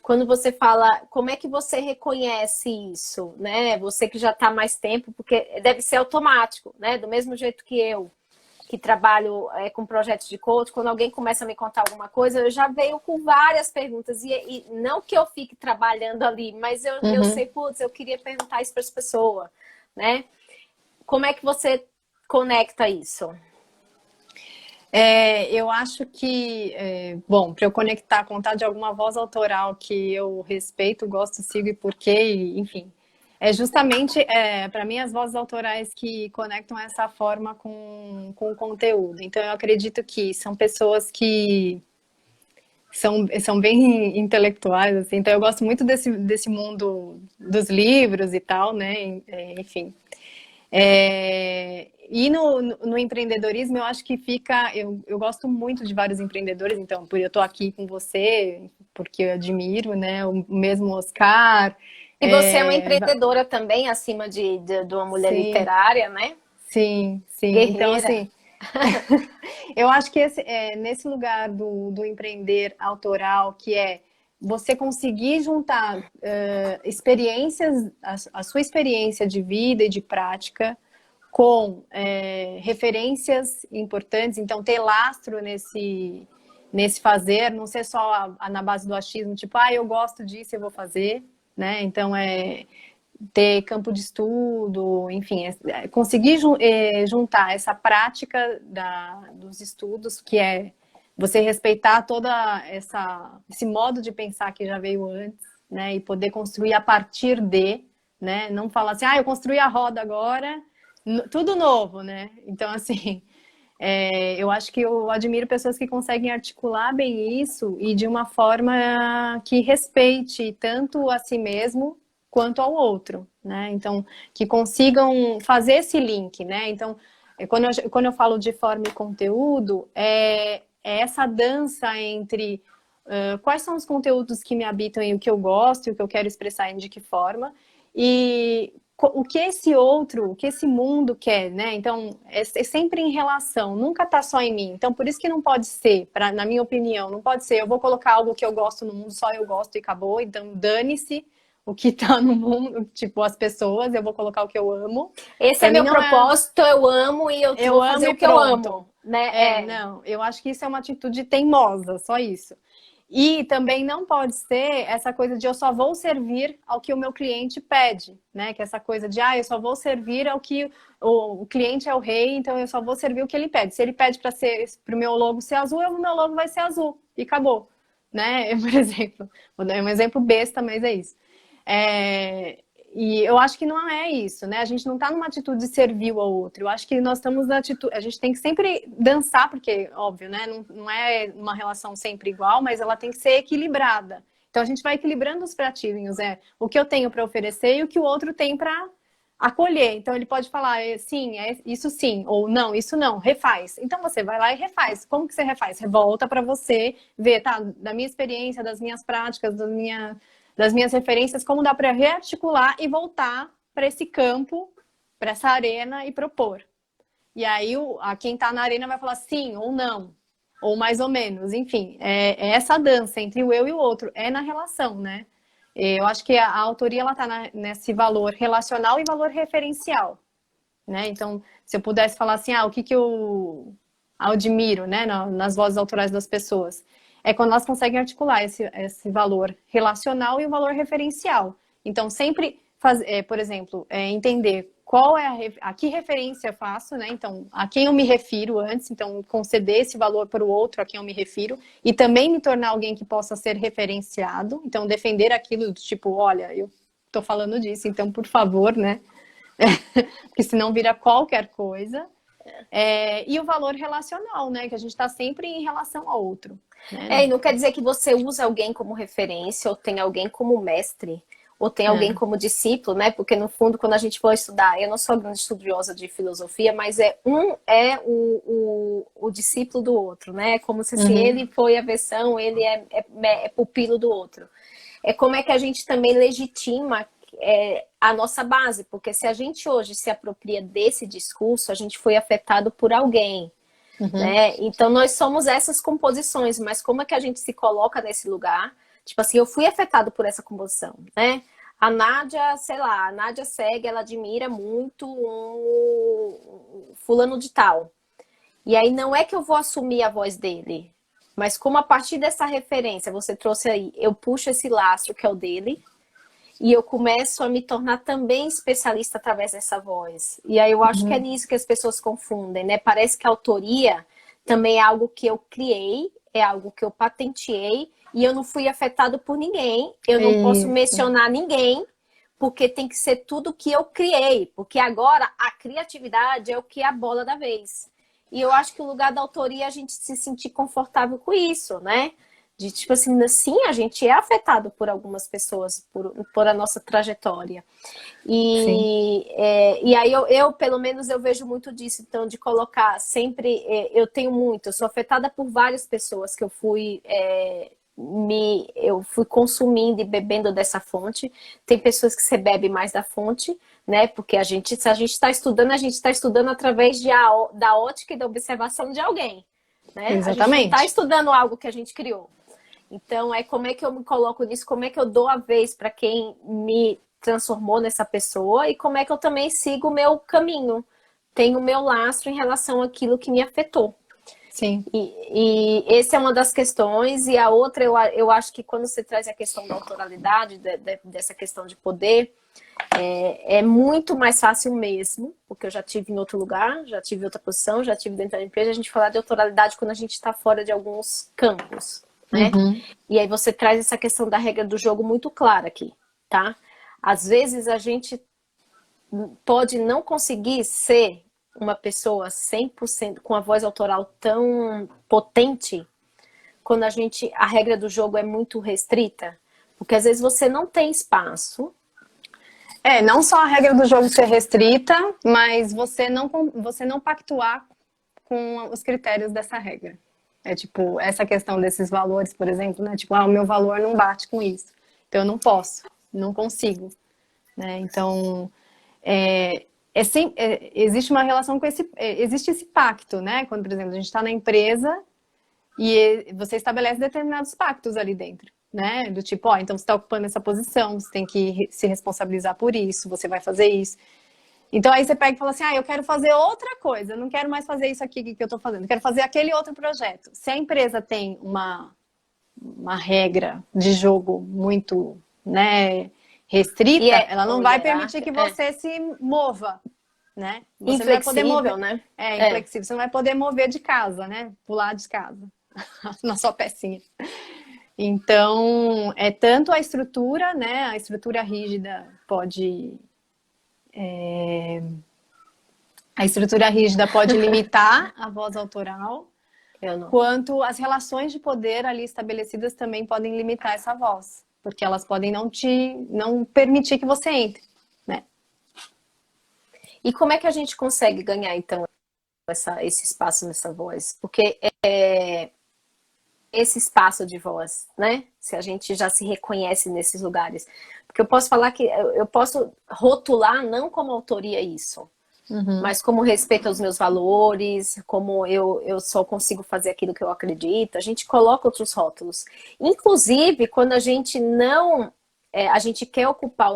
Quando você fala, como é que você reconhece isso, né? Você que já está há mais tempo, porque deve ser automático, né? Do mesmo jeito que eu, que trabalho com projetos de coach, quando alguém começa a me contar alguma coisa, eu já venho com várias perguntas. E não que eu fique trabalhando ali, mas eu sei, putz, eu queria perguntar isso para as pessoas, né? Como é que você conecta isso? Eu acho que, bom, para eu contar de alguma voz autoral que eu respeito, gosto, sigo e porquê, enfim, justamente, para mim, as vozes autorais que conectam essa forma com o conteúdo. Então, eu acredito que são pessoas que são bem intelectuais, assim, então eu gosto muito desse mundo dos livros e tal, né, enfim. E no empreendedorismo, eu acho que eu gosto muito de vários empreendedores, então, eu estou aqui com você, porque eu admiro, né, o mesmo Oscar. E você é uma empreendedora também, acima de uma mulher literária, né? Sim, sim. Guerreira. Então, assim, eu acho que nesse lugar do empreender autoral, que é você conseguir juntar experiências, a sua experiência de vida e de prática com referências importantes, então ter lastro nesse fazer, não ser só na base do achismo, tipo, eu gosto disso, eu vou fazer, né? Então, ter campo de estudo, enfim, conseguir juntar essa prática dos estudos, que é você respeitar toda esse modo de pensar que já veio antes, né, e poder construir a partir né, não falar assim, eu construí a roda agora, tudo novo, né, então assim, eu acho que eu admiro pessoas que conseguem articular bem isso e de uma forma que respeite tanto a si mesmo quanto ao outro, né? Então, que consigam fazer esse link, né? Então, quando eu falo de forma e conteúdo, é essa dança entre quais são os conteúdos que me habitam e o que eu gosto e o que eu quero expressar e de que forma, e o que o que esse mundo quer, né? Então, é sempre em relação, nunca tá só em mim. Então, por isso que não pode ser, na minha opinião, não pode ser, eu vou colocar algo que eu gosto no mundo, só eu gosto e acabou, então dane-se o que tá no mundo, tipo, as pessoas, eu vou colocar o que eu amo. Esse é meu propósito, eu amo e eu vou fazer o que eu amo, né? Não, eu acho que isso é uma atitude teimosa, só isso. E também não pode ser essa coisa de eu só vou servir ao que o meu cliente pede, né? Que é essa coisa de, eu só vou servir ao que o cliente é o rei, então eu só vou servir o que ele pede. Se ele pede para o meu logo ser azul, o meu logo vai ser azul e acabou, né? Por exemplo, vou dar um exemplo besta, mas é isso. E eu acho que não é isso, né? A gente não está numa atitude de servir ao outro. Eu acho que nós estamos na atitude... A gente tem que sempre dançar, porque, óbvio, né? Não é uma relação sempre igual, mas ela tem que ser equilibrada. Então, a gente vai equilibrando os pratinhos. O que eu tenho para oferecer e o que o outro tem para acolher. Então, ele pode falar, sim, é isso sim, ou não, isso não, refaz. Então, você vai lá e refaz. Como que você refaz? Você volta para você ver, tá, da minha experiência, das minhas práticas, das minhas referências, como dá para rearticular e voltar para esse campo, para essa arena e propor. E aí, quem está na arena vai falar sim ou não, ou mais ou menos. Enfim, é essa dança entre o eu e o outro, é na relação, né? Eu acho que a autoria ela está nesse valor relacional e valor referencial, né? Então, se eu pudesse falar assim, o que que eu admiro, né, nas vozes autorais das pessoas, é quando elas conseguem articular esse valor relacional e o valor referencial. Então, sempre por exemplo, entender qual é a que referência eu faço, né? Então, a quem eu me refiro antes, então conceder esse valor para o outro a quem eu me refiro, e também me tornar alguém que possa ser referenciado, então defender aquilo do tipo, olha, eu estou falando disso, então por favor, né? Porque senão vira qualquer coisa. E o valor relacional, né? Que a gente está sempre em relação ao outro. Né? E não quer dizer que você usa alguém como referência, ou tem alguém como mestre, ou tem alguém como discípulo, né? Porque no fundo, quando a gente for estudar, eu não sou grande estudiosa de filosofia, mas o discípulo do outro, né? É como se ele foi a versão, ele é pupilo do outro. É como é que a gente também legitima a nossa base, porque se a gente hoje se apropria desse discurso, a gente foi afetado por alguém. Né? Então nós somos essas composições, mas como é que a gente se coloca nesse lugar? Tipo assim, eu fui afetado por essa composição, né? A Nádia, sei lá, a Nádia segue, ela admira muito um fulano de tal. E aí não é que eu vou assumir a voz dele, mas como a partir dessa referência você trouxe aí, eu puxo esse lastro que é o dele, e eu começo a me tornar também especialista através dessa voz. E aí eu acho que é nisso que as pessoas confundem, né? Parece que a autoria também é algo que eu criei, é algo que eu patenteei, e eu não fui afetado por ninguém, eu não posso mencionar ninguém, porque tem que ser tudo que eu criei, porque agora a criatividade é o que é a bola da vez. E eu acho que o lugar da autoria é a gente se sentir confortável com isso, né? De tipo assim, sim, a gente é afetado por algumas pessoas, por a nossa trajetória. E aí eu, pelo menos, eu vejo muito disso, então, de colocar sempre, eu sou afetada por várias pessoas que eu fui consumindo e bebendo dessa fonte. Tem pessoas que você bebe mais da fonte, né? Porque se a gente está estudando, a gente está estudando através da ótica e da observação de alguém. Né? Exatamente. A gente não está estudando algo que a gente criou. Então, como é que eu me coloco nisso? Como é que eu dou a vez para quem me transformou nessa pessoa? E como é que eu também sigo o meu caminho? Tenho o meu lastro em relação àquilo que me afetou. Sim. E essa é uma das questões. E a outra, eu acho que quando você traz a questão da autoralidade, dessa questão de poder, é muito mais fácil mesmo, porque eu já tive em outro lugar, já tive em outra posição, já tive dentro da empresa, a gente falar de autoralidade quando a gente está fora de alguns campos. Né? E aí você traz essa questão da regra do jogo muito clara aqui, tá? Às vezes a gente pode não conseguir ser uma pessoa 100% com a voz autoral tão potente quando a regra do jogo é muito restrita, porque às vezes você não tem espaço. Não só a regra do jogo ser restrita, mas você não pactuar com os critérios dessa regra. Tipo, essa questão desses valores, por exemplo, né? Tipo, o meu valor não bate com isso. Então, eu não posso, não consigo. Né? Então, existe uma relação com existe esse pacto, né? Quando, por exemplo, a gente está na empresa e você estabelece determinados pactos ali dentro. Né? Do tipo, então você está ocupando essa posição, você tem que se responsabilizar por isso, você vai fazer isso. Então aí você pega e fala assim, eu quero fazer outra coisa, eu não quero mais fazer isso aqui que eu estou fazendo, eu quero fazer aquele outro projeto. Se a empresa tem uma regra de jogo muito, né, restrita, ela não vai permitir que você se mova, né? Você inflexível, não vai poder mover, né? Inflexível, você não vai poder mover de casa, né? Pular de casa, na sua pecinha. Então, tanto a estrutura, né? A estrutura rígida pode... A estrutura rígida pode limitar a voz autoral, quanto as relações de poder ali estabelecidas também podem limitar essa voz, porque elas podem não permitir que você entre, né? E como é que a gente consegue ganhar, então, esse espaço nessa voz? Porque esse espaço de voz, né? Se a gente já se reconhece nesses lugares. Porque eu posso falar que eu posso rotular não como autoria isso, mas como respeito aos meus valores, como eu só consigo fazer aquilo que eu acredito. A gente coloca outros rótulos. Inclusive, quando a gente não... a gente quer ocupar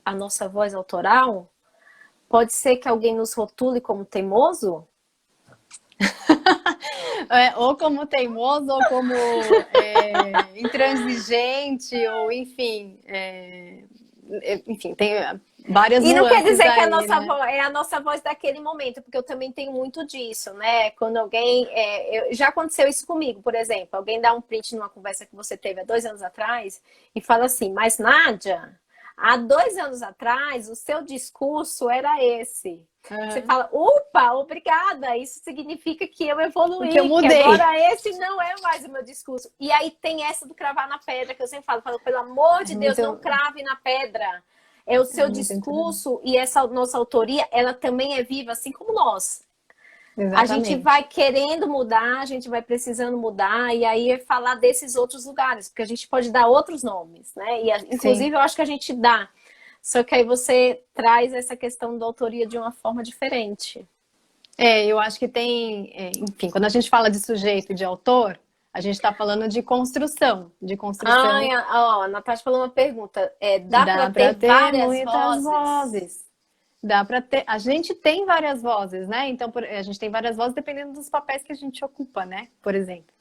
a nossa voz autoral, pode ser que alguém nos rotule como teimoso. Ou como teimoso, ou como intransigente, ou enfim, tem várias E não quer nuances dizer que a aí, nossa né? voz é a nossa voz daquele momento, porque eu também tenho muito disso, né? Quando alguém. Já aconteceu isso comigo, por exemplo, alguém dá um print numa conversa que você teve há 2 anos atrás e fala assim, mas Nádia, há 2 anos atrás o seu discurso era esse. Você fala, opa, obrigada, isso significa que eu Porque eu evoluí, que mudei. agora esse não é mais o meu discurso. E aí tem essa do cravar na pedra, que eu sempre falo, pelo amor É de Deus, muito, não crave na pedra. É o é seu muito interessante. discurso e essa nossa autoria, ela também é viva, assim como nós. A gente Exatamente. vai querendo mudar, a gente vai precisando mudar, e aí é falar desses outros lugares, porque a gente pode dar outros nomes, né? E, Sim. inclusive, eu acho que a gente dá. Só que aí você traz essa questão da autoria de uma forma diferente. Eu acho que tem, enfim, quando a gente fala de sujeito e de autor, a gente está falando de construção, A Natasha falou uma pergunta. Dá para dá para ter ter várias muitas vozes? vozes. Dá para ter. A gente tem várias vozes, né? Então, a gente tem várias vozes dependendo dos papéis que a gente ocupa, né? Por exemplo.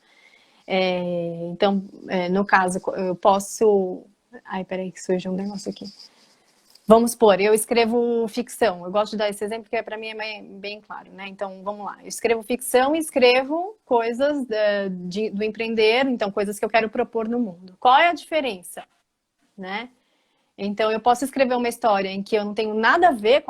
Então, no caso, eu posso. Ai, peraí, que surgiu um negócio aqui. Vamos supor, eu escrevo ficção. Eu gosto de dar esse exemplo porque para mim é bem claro, né? Então, vamos lá. Eu escrevo ficção e escrevo coisas do empreender, então coisas que eu quero propor no mundo. Qual é a diferença, né? Então, eu posso escrever uma história em que eu não tenho nada a ver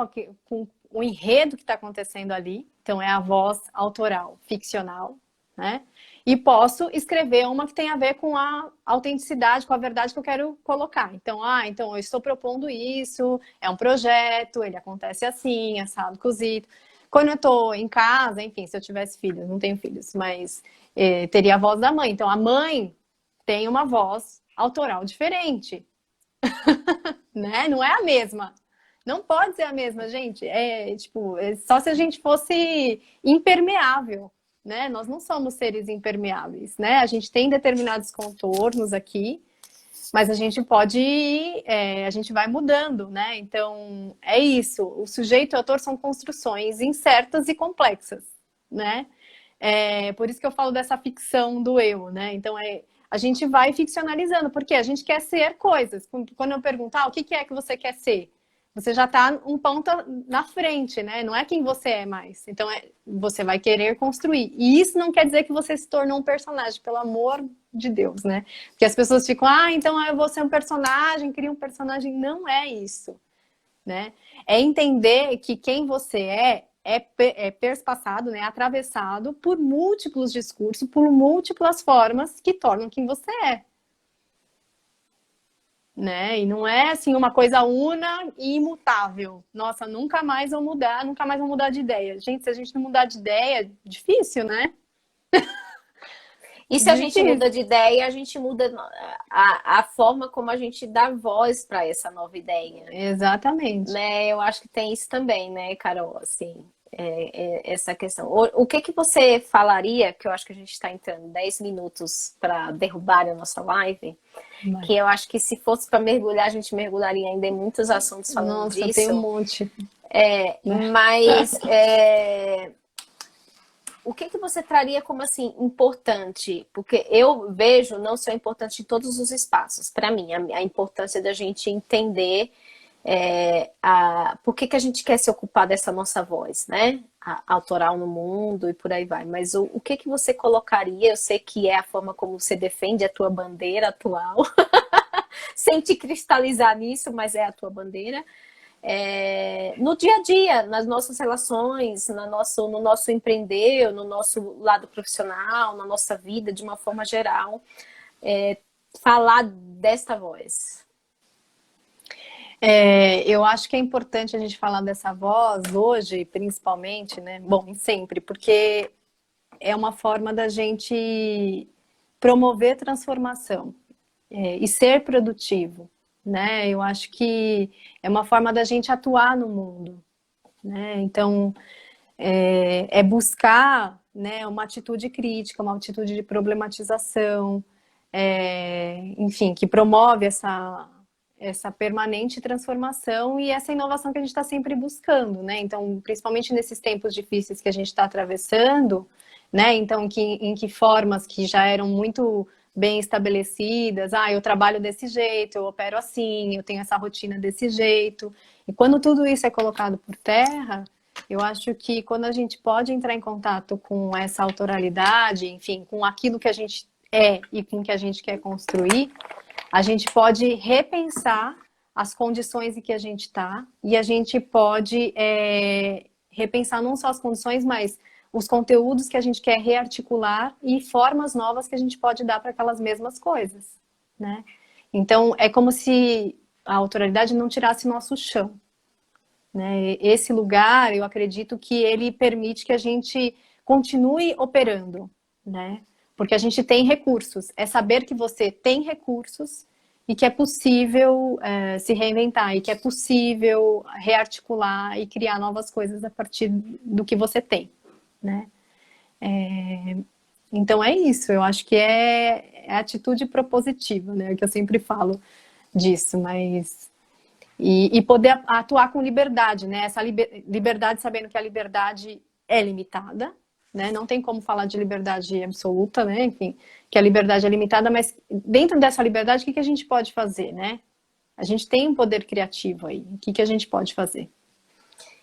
com o enredo que está acontecendo ali. Então, é a voz autoral, ficcional, né? E posso escrever uma que tem a ver com a autenticidade, com a verdade que eu quero colocar. Então eu estou propondo isso, é um projeto, ele acontece assim, assado, cozido. Quando eu estou em casa, enfim, se eu tivesse filhos, não tenho filhos, mas teria a voz da mãe. Então, a mãe tem uma voz autoral diferente, né? Não é a mesma. Não pode ser a mesma, gente. Só se a gente fosse impermeável, né? Nós não somos seres impermeáveis, né? A gente tem determinados contornos aqui, mas a gente a gente vai mudando, né? Então, é isso. O sujeito e o autor são construções incertas e complexas, né? Por isso que eu falo dessa ficção do eu, né? Então, a gente vai ficcionalizando, porque a gente quer ser coisas. Quando eu perguntar o que é que você quer ser, você já está um ponto na frente, né? Não é quem você é mais. Então, você vai querer construir. E isso não quer dizer que você se tornou um personagem, pelo amor de Deus, né? Porque as pessoas ficam, então eu vou ser um personagem, cria um personagem. Não é isso, né? É entender que quem você é perspassado, né? Atravessado por múltiplos discursos, por múltiplas formas que tornam quem você é. Né? E não é assim uma coisa una e imutável. Nossa, nunca mais vou mudar, nunca mais vou mudar de ideia. Gente, se a gente não mudar de ideia, é difícil, né? E se a gente Difícil. muda de ideia, a gente muda a forma como a gente dá voz para essa nova ideia. Exatamente. Né? Eu acho que tem isso também, né, Carol? Assim, essa questão. O que que você falaria, que eu acho que a gente está entrando 10 minutos para derrubar a nossa live, Vai. que eu acho que se fosse para mergulhar, a gente mergulharia ainda em muitos assuntos falando Nossa, tem um disso. monte. Né? Mas o que que você traria como assim importante? Porque eu vejo não só importante em todos os espaços. Para mim, a importância da gente entender por que que a gente quer se ocupar dessa nossa voz, né? Autoral no mundo e por aí vai. Mas o que que você colocaria? Eu sei que é a forma como você defende a tua bandeira atual, sem te cristalizar nisso, mas é a tua bandeira. No dia a dia, nas nossas relações, no nosso empreender, no nosso lado profissional, na nossa vida, de uma forma geral, falar desta voz. Eu acho que é importante a gente falar dessa voz hoje, principalmente, né? Bom, e sempre, porque é uma forma da gente promover transformação, e ser produtivo, né? Eu acho que é uma forma da gente atuar no mundo, né? Então, é buscar, né, uma atitude crítica, uma atitude de problematização, enfim, que promove essa permanente transformação e essa inovação que a gente está sempre buscando, né? Então, principalmente nesses tempos difíceis que a gente está atravessando, né? Então, em que formas que já eram muito bem estabelecidas, eu trabalho desse jeito, eu opero assim, eu tenho essa rotina desse jeito. E quando tudo isso é colocado por terra, eu acho que quando a gente pode entrar em contato com essa autoralidade, enfim, com aquilo que a gente é e com o que a gente quer construir, a gente pode repensar as condições em que a gente está e a gente pode repensar não só as condições, mas os conteúdos que a gente quer rearticular e formas novas que a gente pode dar para aquelas mesmas coisas, né? Então, é como se a autoralidade não tirasse nosso chão, né? Esse lugar, eu acredito que ele permite que a gente continue operando, né? Porque a gente tem recursos. É saber que você tem recursos e que é possível se reinventar e que é possível rearticular e criar novas coisas a partir do que você tem, né? Então é isso. Eu acho que é atitude propositiva, né? Que eu sempre falo disso, mas e poder atuar com liberdade, né? Essa liberdade sabendo que a liberdade é limitada, né? Não tem como falar de liberdade absoluta, né? Enfim, que a liberdade é limitada, mas dentro dessa liberdade, o que que a gente pode fazer, né? A gente tem um poder criativo aí. O que que a gente pode fazer?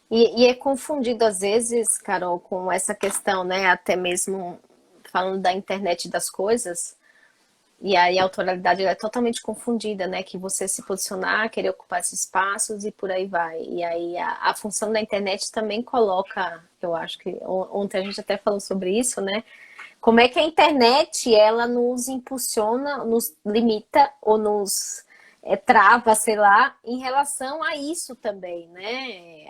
E é confundido às vezes, Carol, com essa questão, né? Até mesmo falando da internet das coisas. E aí a autoralidade ela é totalmente confundida, né? Que você se posicionar, querer ocupar esses espaços e por aí vai. E aí a função da internet também coloca, eu acho que ontem a gente até falou sobre isso, né? Como é que a internet ela nos impulsiona, nos limita ou nos trava, sei lá, em relação a isso também, né?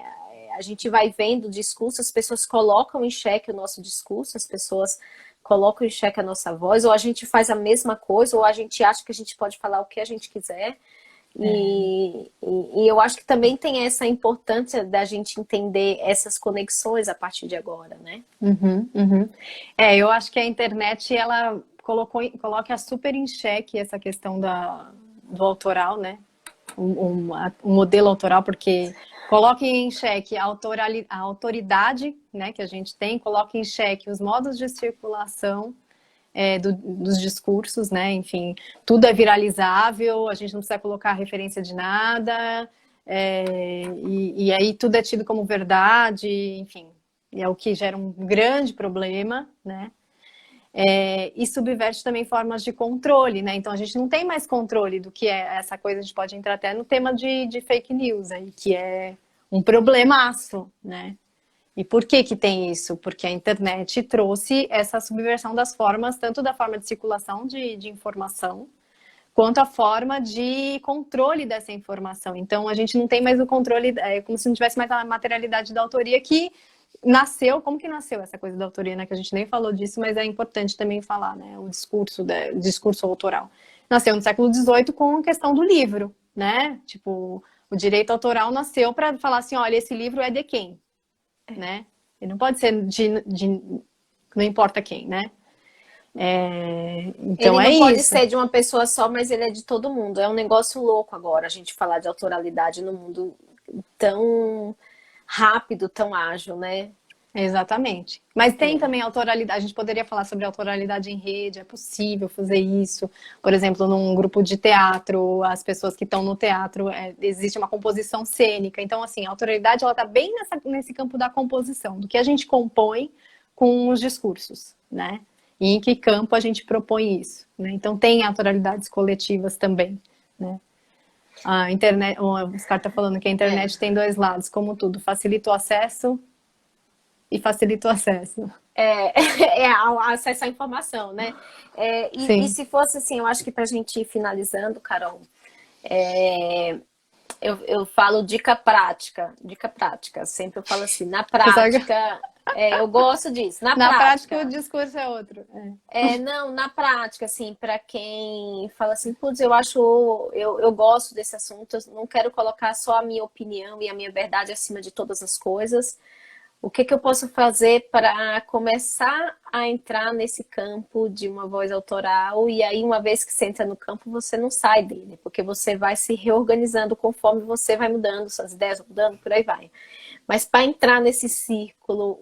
A gente vai vendo o discurso, as pessoas colocam em xeque o nosso discurso, as pessoas colocam em xeque a nossa voz, ou a gente faz a mesma coisa, ou a gente acha que a gente pode falar o que a gente quiser. E eu acho que também tem essa importância da gente entender essas conexões a partir de agora, né? Uhum, uhum. Eu acho que a internet, ela coloca super em xeque essa questão do autoral, né? Um modelo autoral, porque coloca em xeque a autoridade, né, que a gente tem, coloca em xeque os modos de circulação dos discursos, né? Enfim, tudo é viralizável, a gente não precisa colocar referência de nada, e aí tudo é tido como verdade, enfim, é o que gera um grande problema, né? E subverte também formas de controle, né? Então a gente não tem mais controle do que é essa coisa, a gente pode entrar até no tema de fake news aí, que é um problemaço, né? E por que que tem isso? Porque a internet trouxe essa subversão das formas, tanto da forma de circulação de informação, quanto a forma de controle dessa informação. Então, a gente não tem mais o controle, é como se não tivesse mais a materialidade da autoria que nasceu. Como que nasceu essa coisa da autoria, né? Que a gente nem falou disso, mas é importante também falar, né? O discurso autoral. Nasceu no século XVIII com a questão do livro, né? Tipo, o direito autoral nasceu para falar assim, olha, esse livro é de quem? Né? Ele não pode ser não importa quem, né? Então Ele é não pode isso. ser de uma pessoa só, mas ele é de todo mundo. É um negócio louco agora a gente falar de autoralidade no mundo tão rápido, tão ágil, né? Exatamente. Mas tem também autoralidade, a gente poderia falar sobre autoralidade em rede, é possível fazer isso. Por exemplo, num grupo de teatro, as pessoas que estão no teatro, existe uma composição cênica. Então, assim, a autoralidade, ela está bem nesse campo da composição, do que a gente compõe com os discursos, né? E em que campo a gente propõe isso, né? Então, tem autoralidades coletivas também, né? A internet, o Oscar está falando que a internet tem dois lados, como tudo, facilita o acesso e facilita o acesso. Acesso à informação, né? E Sim. se fosse assim, eu acho que para a gente ir finalizando, Carol, eu falo dica prática. Sempre eu falo assim, na Você sabe que prática, eu gosto disso. Na na prática o prática, discurso é outro. não, na prática, assim, para quem fala assim, putz, eu gosto desse assunto, eu não quero colocar só a minha opinião e a minha verdade acima de todas as coisas. O que eu posso fazer para começar a entrar nesse campo de uma voz autoral? E aí, uma vez que você entra no campo, você não sai dele, porque você vai se reorganizando conforme você vai mudando, suas ideias vão mudando, por aí vai. Mas para entrar nesse círculo,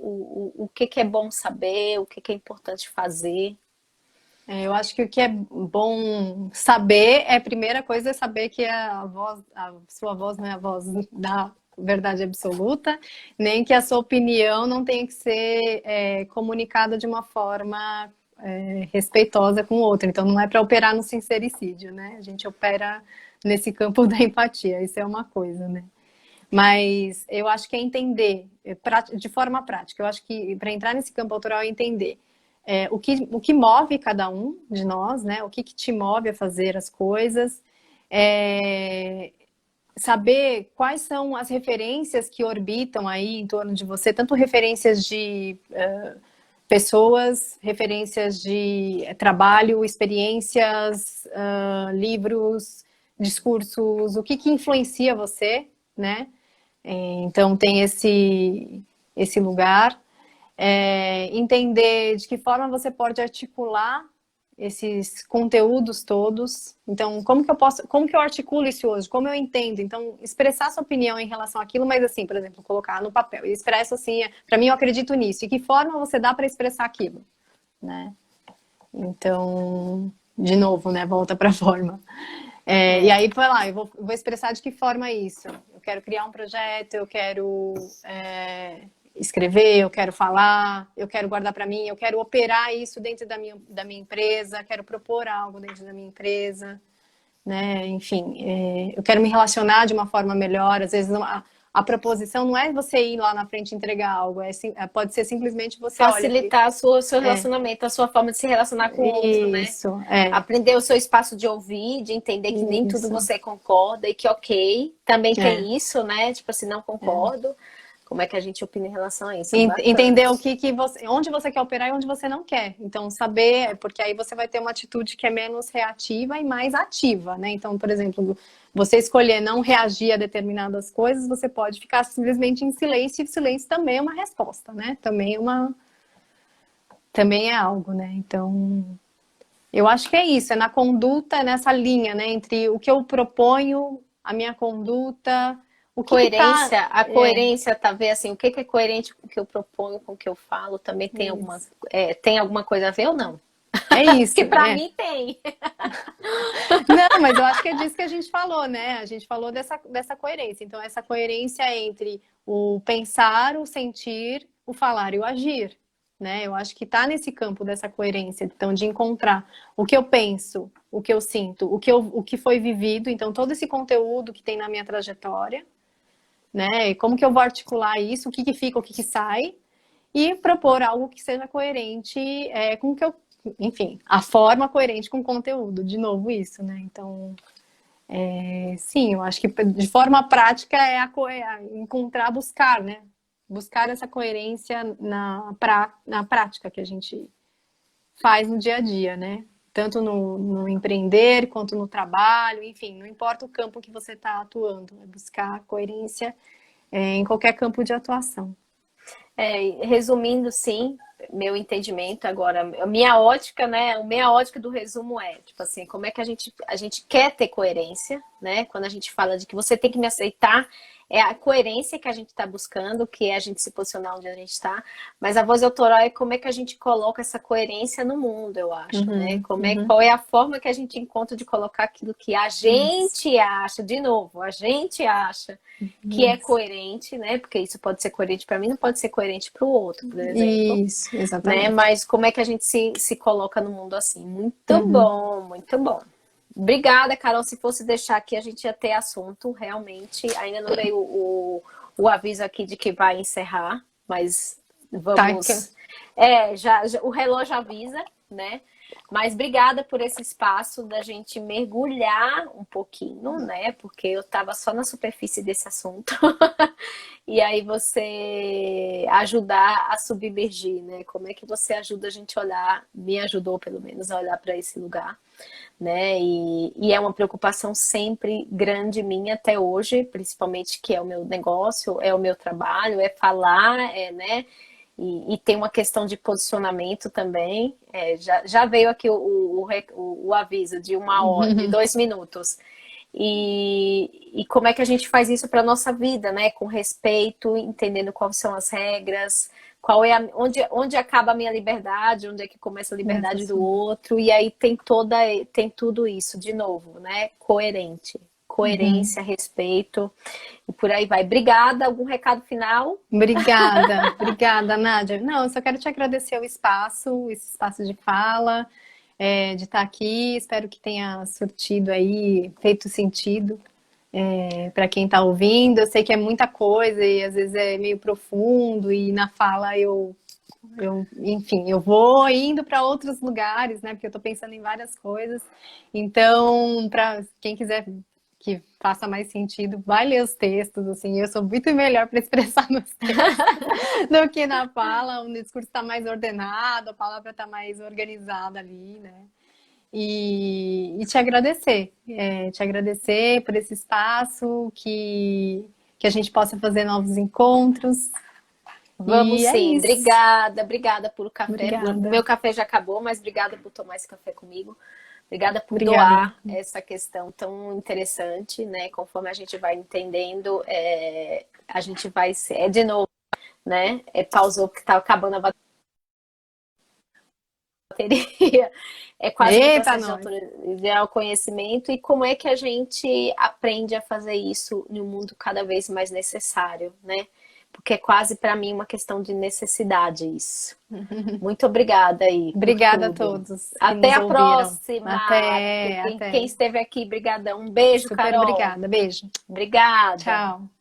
o que é bom saber, o que é importante fazer? Eu acho que o que é bom saber é, a primeira coisa é saber que a sua voz não é a voz da verdade absoluta, nem que a sua opinião não tenha que ser comunicada de uma forma respeitosa com o outro. Então, não é para operar no sincericídio, né? A gente opera nesse campo da empatia, isso é uma coisa, né? Mas eu acho que é entender de forma prática. Eu acho que para entrar nesse campo autoral é entender o que move cada um de nós, né? O que te move a fazer as coisas, saber quais são as referências que orbitam aí em torno de você, tanto referências de pessoas, referências de trabalho, experiências, livros, discursos, o que influencia você, né? Então tem esse lugar. Entender de que forma você pode articular esses conteúdos todos. Então, como que eu articulo isso hoje? Como eu entendo? Então, expressar sua opinião em relação àquilo, mas assim, por exemplo, colocar no papel. E expresso assim, para mim eu acredito nisso. E que forma você dá para expressar aquilo, né? Então, de novo, né? Volta para a forma. E aí, vai lá, eu vou expressar de que forma isso. Eu quero criar um projeto, eu quero escrever, eu quero falar, eu quero guardar para mim, eu quero operar isso dentro da minha empresa, quero propor algo dentro da minha empresa, né? Enfim, eu quero me relacionar de uma forma melhor. Às vezes a proposição não é você ir lá na frente e entregar algo, pode ser simplesmente você olha. Facilitar seu relacionamento, a sua forma de se relacionar com o outro, né? Isso, Aprender o seu espaço de ouvir, de entender que nem tudo isso. você concorda e que ok, também tem isso, né? Tipo assim, não concordo. Como é que a gente opina em relação a isso? Bacana. Entender onde você quer operar e onde você não quer. Então, saber, porque aí você vai ter uma atitude que é menos reativa e mais ativa, né? Então, por exemplo, você escolher não reagir a determinadas coisas, você pode ficar simplesmente em silêncio, e silêncio também é uma resposta, né? Também é algo, né? Então, eu acho que é isso, é na conduta, nessa linha, né? Entre o que eu proponho, a minha conduta, o que coerência, tá... a coerência, tá ver assim, o que é coerente com o que eu proponho, com o que eu falo, também tem tem alguma coisa a ver ou não? É isso. Porque para mim tem. Não, mas eu acho que é disso que a gente falou, né? A gente falou dessa coerência. Então, essa coerência entre o pensar, o sentir, o falar e o agir, né? Eu acho que tá nesse campo dessa coerência, então, de encontrar o que eu penso, o que eu sinto, o que foi vivido, então, todo esse conteúdo que tem na minha trajetória, né? E como que eu vou articular isso, o que fica, o que sai, e propor algo que seja coerente com o que eu... Enfim, a forma coerente com o conteúdo, de novo isso, né? Então, sim, eu acho que de forma prática encontrar, buscar, né? Buscar essa coerência na prática que a gente faz no dia a dia, né? Tanto no empreender quanto no trabalho, enfim, não importa o campo que você está atuando, é buscar coerência em qualquer campo de atuação. Resumindo, sim, meu entendimento agora, a minha ótica, né? A minha ótica do resumo é, tipo assim, como é que a gente quer ter coerência, né? Quando a gente fala de que você tem que me aceitar, é a coerência que a gente está buscando, que é a gente se posicionar onde a gente está, mas a voz autoral é como é que a gente coloca essa coerência no mundo, eu acho, né? Qual é a forma que a gente encontra de colocar aquilo que a gente acha, de novo, a gente acha que é coerente, né? Porque isso pode ser coerente para mim, não pode ser coerente para o outro, por exemplo. Isso, exatamente. Né? Mas como é que a gente se coloca no mundo assim? Muito bom, muito bom. Obrigada, Carol. Se fosse deixar aqui, a gente ia ter assunto, realmente. Ainda não veio o aviso aqui de que vai encerrar, mas vamos... Tá, o relógio avisa, né? Mas obrigada por esse espaço da gente mergulhar um pouquinho, né? Porque eu estava só na superfície desse assunto. E aí você ajudar a submergir, né? Como é que você ajuda a gente a olhar, me ajudou pelo menos a olhar para esse lugar, né? E é uma preocupação sempre grande minha até hoje, principalmente que é o meu negócio, é o meu trabalho, é falar, né? E tem uma questão de posicionamento também. Já veio aqui o aviso de 1 hora, de 2 minutos. E como é que a gente faz isso para a nossa vida, né? Com respeito, entendendo quais são as regras, onde acaba a minha liberdade, onde é que começa a liberdade do outro, e aí tem tudo isso, de novo, né? Coerência, respeito, e por aí vai. Obrigada. Algum recado final? Obrigada, Nádia. Não, eu só quero te agradecer esse espaço de fala, de estar aqui. Espero que tenha surtido aí, feito sentido para quem está ouvindo. Eu sei que é muita coisa e às vezes é meio profundo e na fala enfim, eu vou indo para outros lugares, né? Porque eu estou pensando em várias coisas. Então, para quem quiser que faça mais sentido, vai ler os textos, assim, eu sou muito melhor para expressar meus textos do que na fala, o discurso está mais ordenado, a palavra está mais organizada ali, né? E te agradecer por esse espaço, que a gente possa fazer novos encontros. Vamos E é sim. isso. Obrigada por o café. Obrigada. Meu café já acabou, mas obrigada por tomar esse café comigo. Obrigada por Obrigada. doar essa questão tão interessante, né? Conforme a gente vai entendendo, a gente vai ser. De novo, né? Pausou porque tá acabando a bateria. É quase um Eita, processo de autoconhecimento. E como é que a gente aprende a fazer isso em um mundo cada vez mais necessário, né? Porque é quase para mim uma questão de necessidade isso. Muito obrigada aí. Obrigada a todos. Até a próxima. Até. Quem esteve aqui, brigadão. Um beijo, Super Carol. obrigada. Beijo. Obrigada. Tchau.